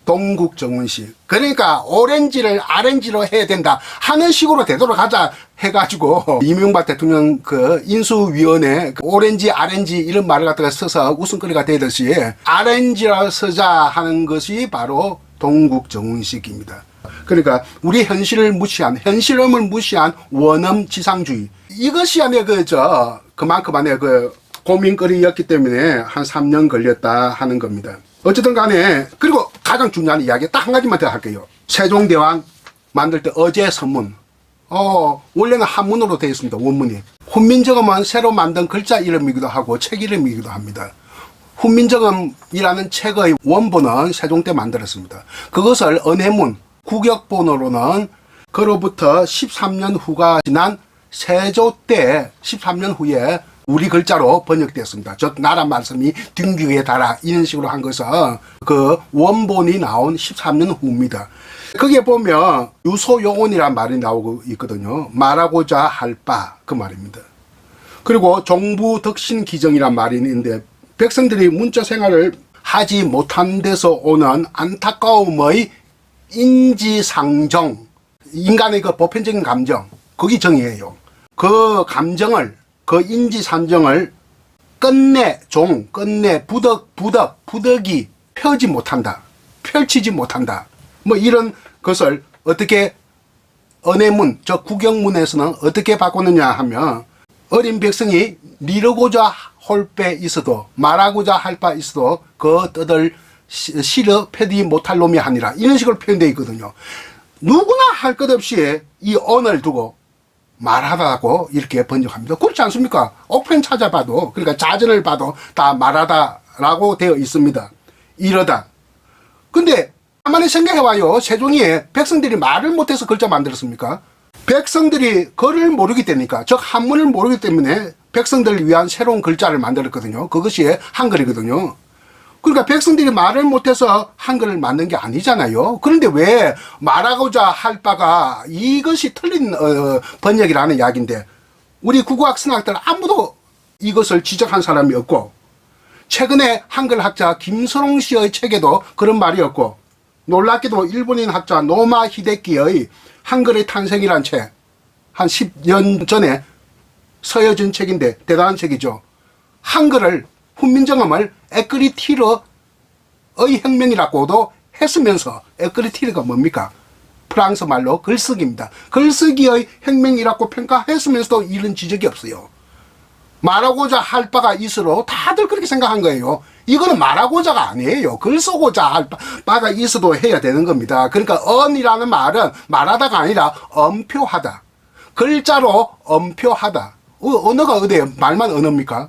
동국정운식. 그러니까 오렌지를 아렌지로 해야 된다 하는 식으로 되돌아가자 해가지고 이명박 대통령 그 인수위원회 오렌지 아렌지 이런 말을 갖다가 써서 웃음거리가 되듯이 아렌지라 쓰자 하는 것이 바로 동국정운식입니다. 그러니까 우리 현실을 무시한, 현실음을 무시한 원음 지상주의. 이것이 안에 그만큼 안에 고민거리였기 때문에 한 3년 걸렸다 하는 겁니다. 어쨌든 간에, 그리고 가장 중요한 이야기 딱 한 가지만 더 할게요. 세종대왕 만들 때 어제서문. 원래는 한문으로 되어 있습니다. 원문이. 훈민정음은 새로 만든 글자 이름이기도 하고 책 이름이기도 합니다. 훈민정음이라는 책의 원본은 세종 때 만들었습니다. 그것을 은혜문, 국역본으로는 그로부터 13년 후가 지난 세조 때 13년 후에 우리 글자로 번역되었습니다. 즉 나라 말씀이 딩귀에 달아 이런 식으로 한 것은 그 원본이 나온 13년 후입니다. 거기에 보면 유소용언이라는 말이 나오고 있거든요. 말하고자 할 바 그 말입니다. 그리고 종부덕신기정이라는 말이 있는데 백성들이 문자 생활을 하지 못한 데서 오는 안타까움의 인지상정, 인간의 그 보편적인 감정, 그게 정의예요. 그 감정을, 그 인지상정을 끝내 부덕이 펼치지 못한다. 뭐 이런 것을 어떻게 은혜문, 저 국영문에서는 어떻게 바꾸느냐 하면 어린 백성이 미루고자 할 바 있어도 말하고자 할 바 있어도 그 뜻을 실어 패디 못할 놈이 아니라 이런 식으로 표현되어 있거든요. 누구나 할 것 없이 이 언을 두고 말하다고 이렇게 번역합니다. 그렇지 않습니까? 옥편 찾아봐도, 그러니까 자전을 봐도 다 말하다라고 되어 있습니다. 이러다. 근데 가만히 생각해봐요. 세종이 백성들이 말을 못해서 글자 만들었습니까? 백성들이 글을 모르기 때문이니까, 즉 한문을 모르기 때문에 백성들을 위한 새로운 글자를 만들었거든요. 그것이 한글이거든요. 그러니까 백성들이 말을 못해서 한글을 만든 게 아니잖아요. 그런데 왜 말하고자 할 바가 이것이 틀린 번역이라는 이야기인데 우리 국어학생학들 아무도 이것을 지적한 사람이 없고 최근에 한글학자 김선홍 씨의 책에도 그런 말이 없고 놀랍게도 일본인 학자 노마 히데키의 한글의 탄생이란 책 한 10년 전에 서여진 책인데 대단한 책이죠. 한글을 훈민정음을 에크리티르의 혁명이라고도 했으면서 에크리티르가 뭡니까? 프랑스 말로 글쓰기입니다. 글쓰기의 혁명이라고 평가했으면서도 이런 지적이 없어요. 말하고자 할 바가 있어도 다들 그렇게 생각한 거예요. 이거는 말하고자가 아니에요. 글 쓰고자 할 바가 있어도 해야 되는 겁니다. 그러니까 언이라는 말은 말하다가 아니라 엄표하다. 글자로 엄표하다. 언어가 어디에요? 말만 언어입니까?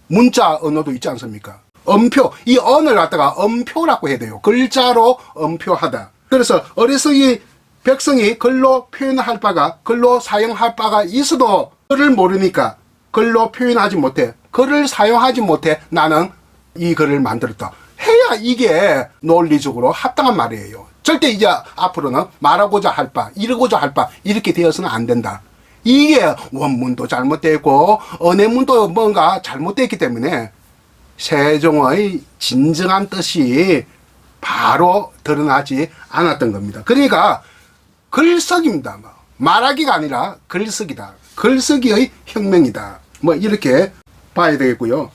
문자 언어도 있지 않습니까? 엄표, 이 언을 갖다가 엄표라고 해야 돼요. 글자로 엄표하다. 그래서 어리석이 백성이 글로 표현할 바가, 글로 사용할 바가 있어도 글을 모르니까 글로 표현하지 못해, 글을 사용하지 못해 나는 이 글을 만들었다 해야 이게 논리적으로 합당한 말이에요. 절대 이제 앞으로는 말하고자 할 바, 이러고자 할 바 이렇게 되어서는 안 된다. 이게 원문도 잘못되고 언해문도 뭔가 잘못됐기 때문에 세종의 진정한 뜻이 바로 드러나지 않았던 겁니다. 그러니까 글쓰기입니다. 말하기가 아니라 글쓰기다. 글쓰기의 혁명이다. 뭐 이렇게 봐야 되겠고요.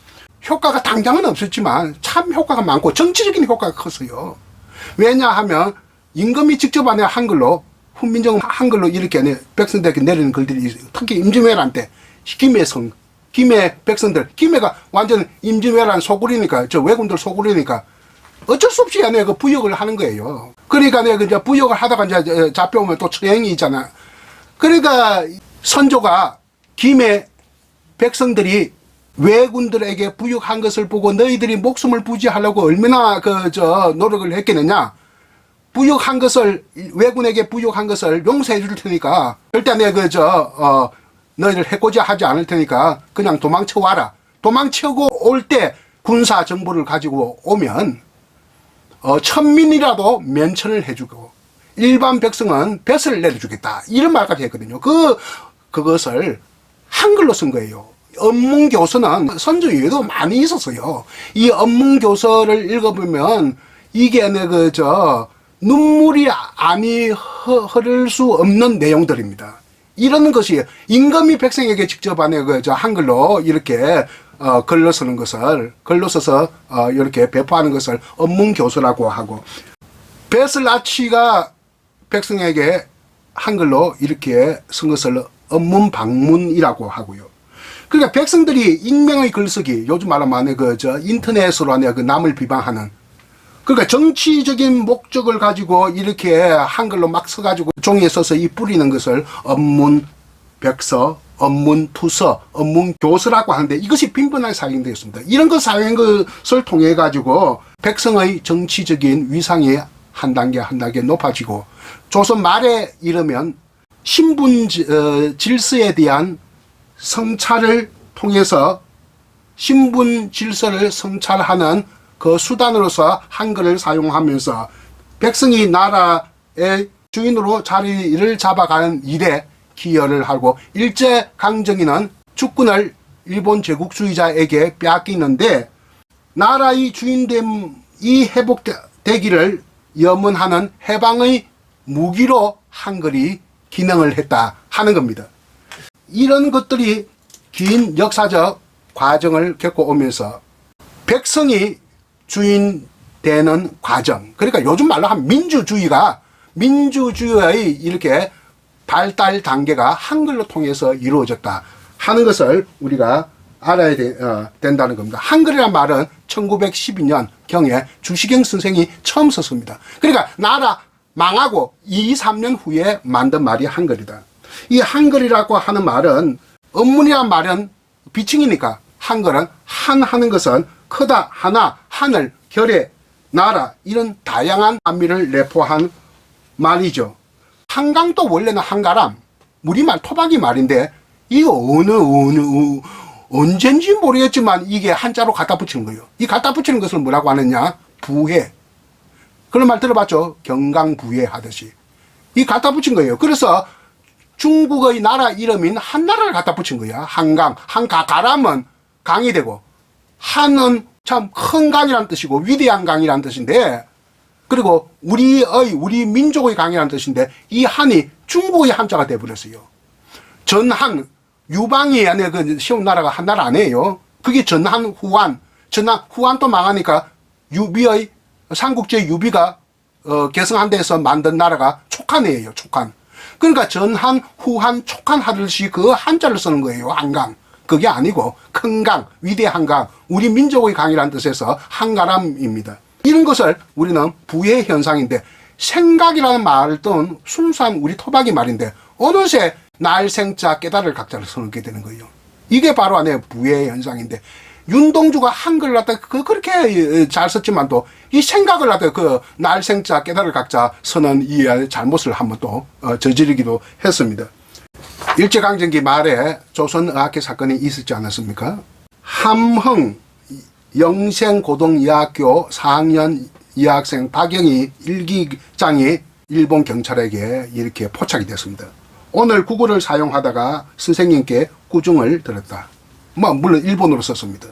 효과가 당장은 없었지만 참 효과가 많고 정치적인 효과가 컸어요. 왜냐하면 임금이 직접 안에 한글로 훈민정 한글로 이렇게 백성들에게 내리는 글들이 있어요. 특히 임진왜란 때 김해 백성들, 김해가 완전 임진왜란 소굴이니까, 저 왜군들 소굴이니까 어쩔 수 없이 그 부역을 하는 거예요. 그러니까 내가 이제 부역을 하다가 이제 잡혀오면 또 처형이 있잖아. 그러니까 선조가 김해 백성들이 왜군들에게 부역한 것을 보고 너희들이 목숨을 부지하려고 얼마나 노력을 했겠느냐. 부역한 것을, 왜군에게 부역한 것을 용서해 줄 테니까 절대 내가 너희를 해코지 하지 않을 테니까 그냥 도망쳐 와라. 도망치고 올 때 군사 정보를 가지고 오면 천민이라도 면천을 해주고 일반 백성은 뱃을 내려주겠다. 이런 말까지 했거든요. 그것을 한글로 쓴 거예요. 언문교서는 선조 이후에도 많이 있었어요. 이 언문교서를 읽어보면 이게 눈물이 아니 흐를 수 없는 내용들입니다. 이런 것이 임금이 백성에게 직접 한글로 이렇게 글로 쓰는 것을, 글로 써서 이렇게 배포하는 것을 언문교서라고 하고, 베슬라치가 백성에게 한글로 이렇게 쓴 것을 언문방문이라고 하고요. 그러니까 백성들이 익명의 글쓰기, 요즘 말하면 인터넷으로 남을 비방하는, 그러니까 정치적인 목적을 가지고 이렇게 한글로 막 써가지고 종이에 써서 이 뿌리는 것을 언문백서, 언문투서, 언문교서라고 하는데 이것이 빈번하게 사용되어 있습니다. 이런 것 사용한 것을 통해 가지고 백성의 정치적인 위상이 한 단계 한 단계 높아지고, 조선 말에 이르면 신분 질서에 대한 성찰을 통해서 신분 질서를 성찰하는 그 수단으로서 한글을 사용하면서 백성이 나라의 주인으로 자리를 잡아가는 일에 기여를 하고, 일제강점기는 주권을 일본 제국주의자에게 빼앗기는데 나라의 주인됨이 회복되기를 염원하는 해방의 무기로 한글이 기능을 했다 하는 겁니다. 이런 것들이 긴 역사적 과정을 겪어오면서 백성이 주인 되는 과정, 그러니까 요즘 말로 한 민주주의의 이렇게 발달 단계가 한글로 통해서 이루어졌다 하는 것을 우리가 알아야 된다는 겁니다. 한글이란 말은 1912년 경에 주시경 선생이 처음 썼습니다. 그러니까 나라 망하고 2, 3년 후에 만든 말이 한글이다. 이 한글이라고 하는 말은, 언문이란 말은 비칭이니까 한글은 한 하는 것은 크다, 하나, 하늘, 결의, 나라, 이런 다양한 의미를 내포한 말이죠. 한강도 원래는 한가람, 우리말 토박이 말인데 이거 언젠지 모르겠지만 이게 한자로 갖다 붙이는 거예요. 이 갖다 붙이는 것을 뭐라고 하느냐? 부해. 그런 말 들어봤죠? 경강부해 하듯이. 이 갖다 붙인 거예요. 그래서 중국의 나라 이름인 한나라를 갖다 붙인 거야. 한강. 가람은 강이 되고, 한은 참 큰 강이라는 뜻이고 위대한 강이라는 뜻인데, 그리고 우리 민족의 강이라는 뜻인데 이 한이 중국의 한자가 되어버렸어요. 전한, 유방이 안에 세운 나라가 한 나라 아니에요. 그게 전한, 후한도 망하니까 유비의 삼국지의 유비가 개성한 데서 만든 나라가 촉한이에요. 촉한. 그러니까 전한, 후한, 촉한 하듯이 그 한자를 쓰는 거예요. 한강. 그게 아니고 큰 강, 위대한 강, 우리 민족의 강이라는 뜻에서 한가람입니다. 이런 것을 우리는 부해 현상인데, 생각이라는 말은 순수한 우리 토박이 말인데 어느새 날생자 깨달을 각자를 써놓게 되는 거예요. 이게 바로 안에 부해 현상인데, 윤동주가 한글을 갖다 그렇게 잘 썼지만 또 이 생각을 갖다 날생자 깨달을 각자 서는 이 잘못을 한번 또 저지르기도 했습니다. 일제강점기 말에 조선의학회 사건이 있었지 않았습니까? 함흥, 영생고등여학교 4학년 여학생 박영희 일기장이 일본 경찰에게 이렇게 포착이 됐습니다. 오늘 구글을 사용하다가 선생님께 구중을 들었다. 물론 일본어로 썼습니다.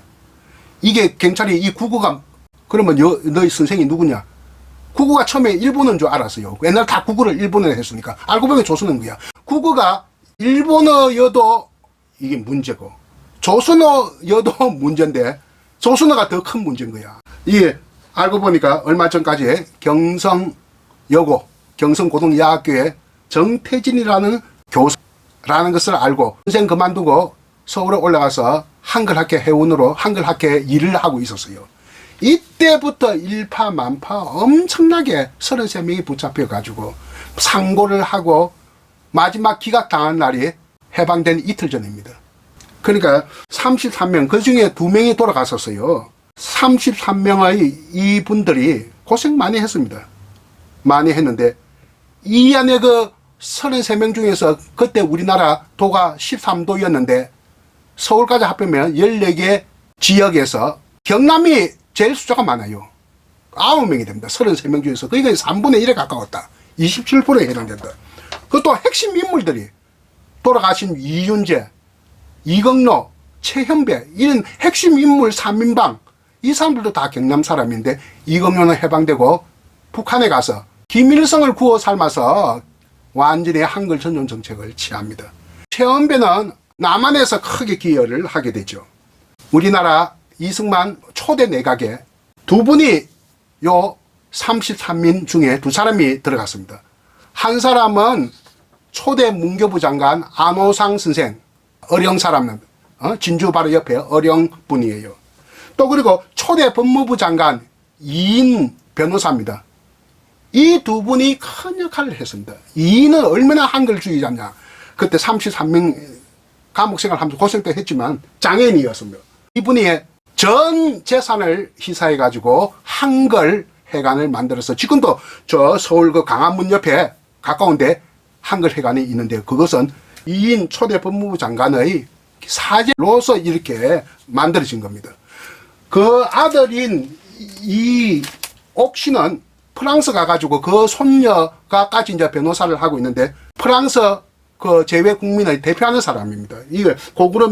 이게 경찰이 이 구구가 그러면 너희 선생이 누구냐? 구구가 처음에 일본어인 줄 알았어요. 옛날 다 구구를 일본어로 했으니까. 알고 보면 조선어인 거야. 구구가 일본어여도 이게 문제고 조선어여도 문제인데 조선어가 더 큰 문제인 거야. 이게 알고 보니까 얼마 전까지 경성고등여학교에 정태진이라는 교사라는 것을 알고 선생 그만두고 서울에 올라가서 한글학회 회원으로 한글학회 일을 하고 있었어요. 이때부터 일파만파 엄청나게 33명이 붙잡혀가지고 상고를 하고 마지막 기각당한 날이 해방된 이틀 전입니다. 그러니까 33명, 그 중에 2명이 돌아갔었어요. 33명의 이분들이 고생 많이 했습니다. 많이 했는데 이 안에 그 33명 중에서 그때 우리나라 도가 13도였는데 서울까지 합하면 14개 지역에서 경남이 제일 숫자가 많아요. 9명이 됩니다. 33명 중에서. 그러니까 3분의 1에 가까웠다. 27%에 해당된다. 그것도 핵심 인물들이 돌아가신 이윤재, 이경로, 최현배 이런 핵심 인물 3인방 이 사람들도 다 경남 사람인데 이경로는 해방되고 북한에 가서 김일성을 구워 삶아서 완전히 한글 전용 정책을 취합니다. 최현배는 남한에서 크게 기여를 하게 되죠. 우리나라 이승만 초대 내각에 2분이 요 33인 중에 2사람이 들어갔습니다. 한 사람은 초대 문교부 장관 안호상 선생, 어령 사람은 진주 바로 옆에 어령 분이에요. 또 그리고 초대 법무부 장관 이인 변호사입니다. 이 2분이 큰 역할을 했습니다. 이인은 얼마나 한글주의자냐. 그때 33명 감옥생활 하면서 고생도 했지만 장애인이었습니다. 이분이 전 재산을 희사해 가지고 한글 회관을 만들어서 지금도 저 서울 그 강안문 옆에 가까운데 한글 회관이 있는데 그것은 이인 초대 법무부 장관의 사제로서 이렇게 만들어진 겁니다. 그 아들인 이 옥씨는 프랑스 가가지고 그 손녀가까지 이제 변호사를 하고 있는데 프랑스 그 재외 국민을 대표하는 사람입니다. 이게 고구려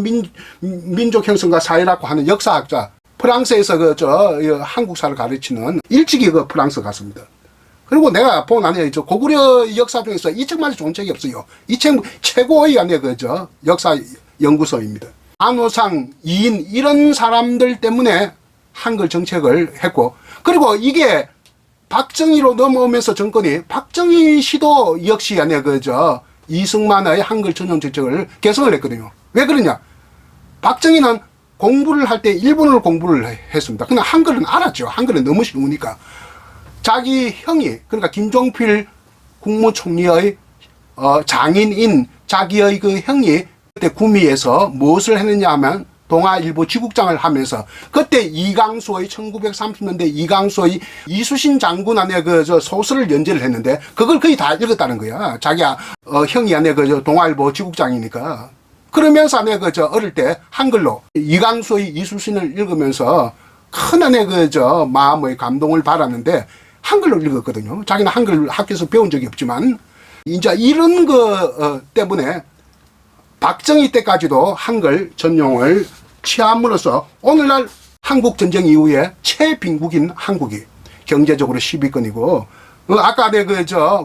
민족 형성과 사회라고 하는 역사학자, 프랑스에서 한국사를 가르치는 일찍이 그 프랑스 갔습니다. 그리고 내가 본 안에 고구려 역사 중에서 이 책만이 좋은 책이 없어요. 이 책 최고의 안에 역사 연구소입니다. 안호상, 이인 이런 사람들 때문에 한글 정책을 했고 그리고 박정희로 넘어오면서 정권이 박정희 씨도 역시 안에 이승만의 한글 전용 정책을 개성을 했거든요. 왜 그러냐? 박정희는 공부를 할 때 일본어를 공부를 했습니다. 근데 한글은 알았죠. 한글은 너무 쉬우니까. 자기 형이, 그러니까 김종필 국무총리의 장인인 자기의 그 형이 그때 구미에서 무엇을 했느냐 하면 동아일보 지국장을 하면서 그때 이강수의 1930년대 이강수의 이수신 장군 안에 소설을 연재를 했는데 그걸 거의 다 읽었다는 거야. 자기 형이 안에 동아일보 지국장이니까. 그러면서 안에 어릴 때 한글로 이강수의 이수신을 읽으면서 큰 안에 마음의 감동을 받았는데 한글로 읽었거든요. 자기는 한글 학교에서 배운 적이 없지만 이제 이런 거 때문에 박정희 때까지도 한글 전용을 취함으로써 오늘날 한국전쟁 이후에 최빈국인 한국이 경제적으로 10위권이고 아까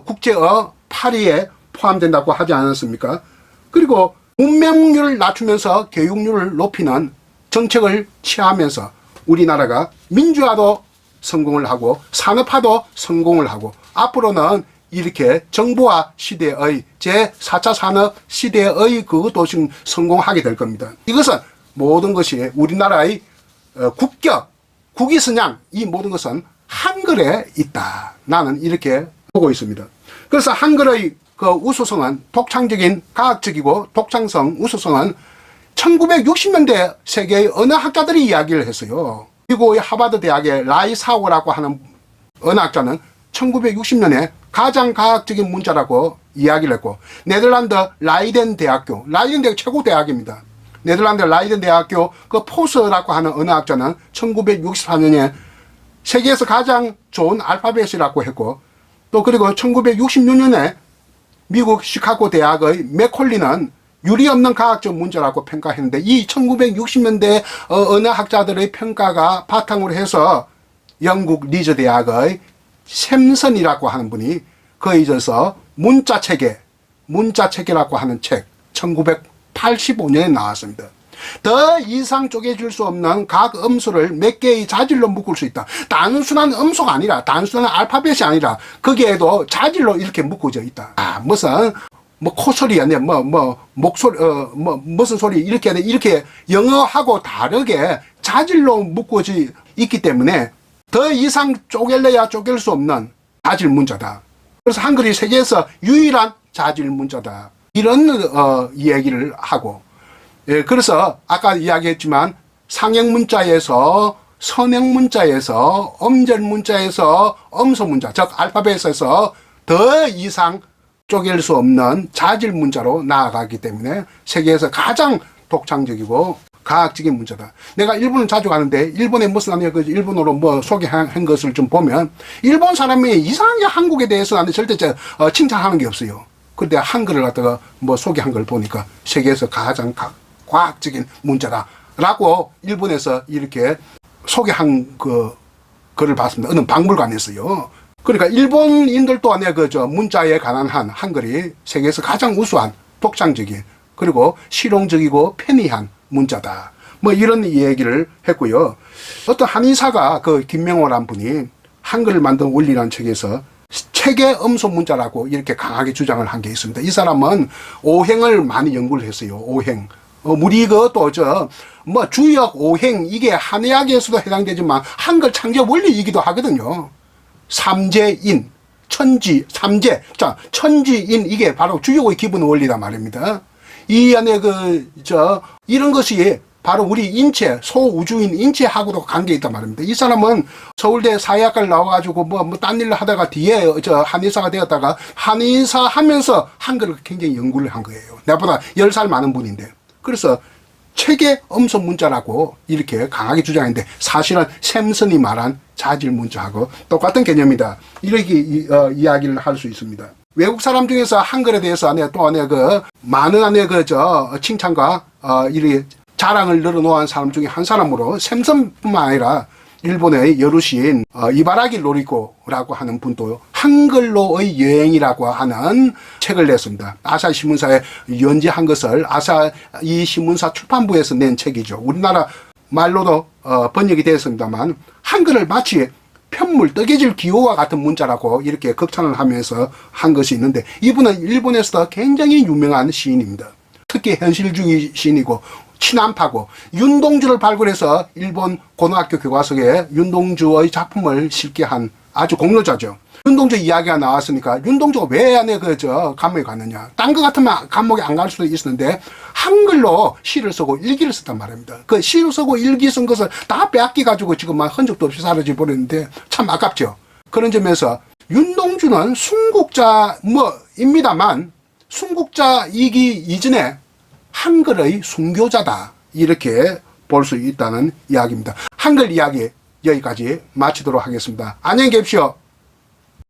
국제어 8위에 포함된다고 하지 않았습니까? 그리고 문맹률을 낮추면서 교육률을 높이는 정책을 취하면서 우리나라가 민주화도 성공을 하고 산업화도 성공을 하고 앞으로는 이렇게 정보화 시대의 제4차 산업 시대의 그것도 지금 성공하게 될 겁니다. 이것은 모든 것이 우리나라의 국위선양 이 모든 것은 한글에 있다. 나는 이렇게 보고 있습니다. 그래서 한글의 그 우수성은 독창적인 과학적이고 독창성 우수성은 1960년대 세계의 언어학자들이 이야기를 했어요. 미국의 하버드 대학의 라이 사오라고 하는 언어학자는 1960년에 가장 과학적인 문자라고 이야기를 했고 네덜란드 라이덴 대학교 최고 대학입니다. 네덜란드 라이든 대학교 그 포스라고 하는 언어학자는 1964년에 세계에서 가장 좋은 알파벳이라고 했고, 또 그리고 1966년에 미국 시카고 대학의 맥콜리는 유리 없는 과학적 문제라고 평가했는데, 이 1960년대 언어학자들의 평가가 바탕으로 해서 영국 리즈 대학의 샘슨이라고 하는 분이 그에 있어서 문자체계라고 하는 책 1985년에 나왔습니다. 더 이상 쪼개질 수 없는 각 음수를 몇 개의 자질로 묶을 수 있다. 단순한 음수가 아니라, 단순한 알파벳이 아니라 거기에도 자질로 이렇게 묶어져 있다. 무슨 코소리 아니야, 목소리, 무슨 소리 이렇게 하네, 이렇게 영어하고 다르게 자질로 묶어져 있기 때문에 더 이상 쪼갤래야 쪼갤 수 없는 자질 문자다. 그래서 한글이 세계에서 유일한 자질 문자다. 이런 이야기를 하고, 예, 그래서 아까 이야기했지만 상형 문자에서 선형 문자에서 음절 문자에서 음소 문자, 즉 알파벳에서 더 이상 쪼갤 수 없는 자질 문자로 나아가기 때문에 세계에서 가장 독창적이고 과학적인 문자다. 내가 일본을 자주 가는데 일본에 무슨 아니야 그 일본어로 뭐 소개한 것을 좀 보면 일본 사람이 이상하게 한국에 대해서 나는 절대 칭찬하는 게 없어요. 근데 한글을 갖다가 뭐 소개한 걸 보니까 세계에서 가장 과학적인 문자다라고 일본에서 이렇게 소개한 글을 봤습니다. 어느 박물관에서요. 그러니까 일본인들도 아니야 문자에 관한 한글이 세계에서 가장 우수한 독창적인 그리고 실용적이고 편리한 문자다. 뭐 이런 얘기를 했고요. 어떤 한의사가 김명호란 분이 한글을 만든 원리라는 책에서 체계 음소 문자라고 이렇게 강하게 주장을 한 게 있습니다. 이 사람은 오행을 많이 연구를 했어요. 오행. 우리 주역 오행 이게 한의학에서도 해당되지만 한글 창조 원리이기도 하거든요. 삼재인, 천지, 삼재. 자, 천지인 이게 바로 주역의 기본 원리다 말입니다. 이 안에 이런 것이 바로 우리 인체, 소우주인 인체하고도 관계 있단 말입니다. 이 사람은 서울대 사회학과를 나와가지고 딴 일을 하다가 뒤에 한의사가 되었다가 한의사 하면서 한글을 굉장히 연구를 한 거예요. 나보다 10살 많은 분인데. 그래서 체계 음소 문자라고 이렇게 강하게 주장했는데 사실은 샘슨이 말한 자질 문자하고 똑같은 개념이다. 이렇게 이야기를 할 수 있습니다. 외국 사람 중에서 한글에 대해서 많은 칭찬과 이렇게 자랑을 늘어놓은 사람 중에 한 사람으로 샘슨뿐만 아니라 일본의 여루시인 이바라기 노리코라고 하는 분도 한글로의 여행이라고 하는 책을 냈습니다. 아사히 신문사에 연재한 것을 아사히 신문사 출판부에서 낸 책이죠. 우리나라 말로도 번역이 되었습니다만 한글을 마치 편물, 뜨개질 기호와 같은 문자라고 이렇게 극찬을 하면서 한 것이 있는데 이분은 일본에서도 굉장히 유명한 시인입니다. 특히 현실주의 시인이고 친한파고 윤동주를 발굴해서 일본 고등학교 교과서에 윤동주의 작품을 실게 한 아주 공로자죠. 윤동주 이야기가 나왔으니까 윤동주가 왜 안에 감옥에 갔느냐. 딴 거 같으면 감옥에 안 갈 수도 있었는데 한글로 시를 쓰고 일기를 썼단 말입니다. 그 시를 쓰고 일기 쓴 것을 다 빼앗겨 가지고 지금 흔적도 없이 사라져 버렸는데 참 아깝죠. 그런 점에서 윤동주는 순국자입니다만 순국자이기 이전에 한글의 순교자다. 이렇게 볼 수 있다는 이야기입니다. 한글 이야기 여기까지 마치도록 하겠습니다. 안녕히 계십시오.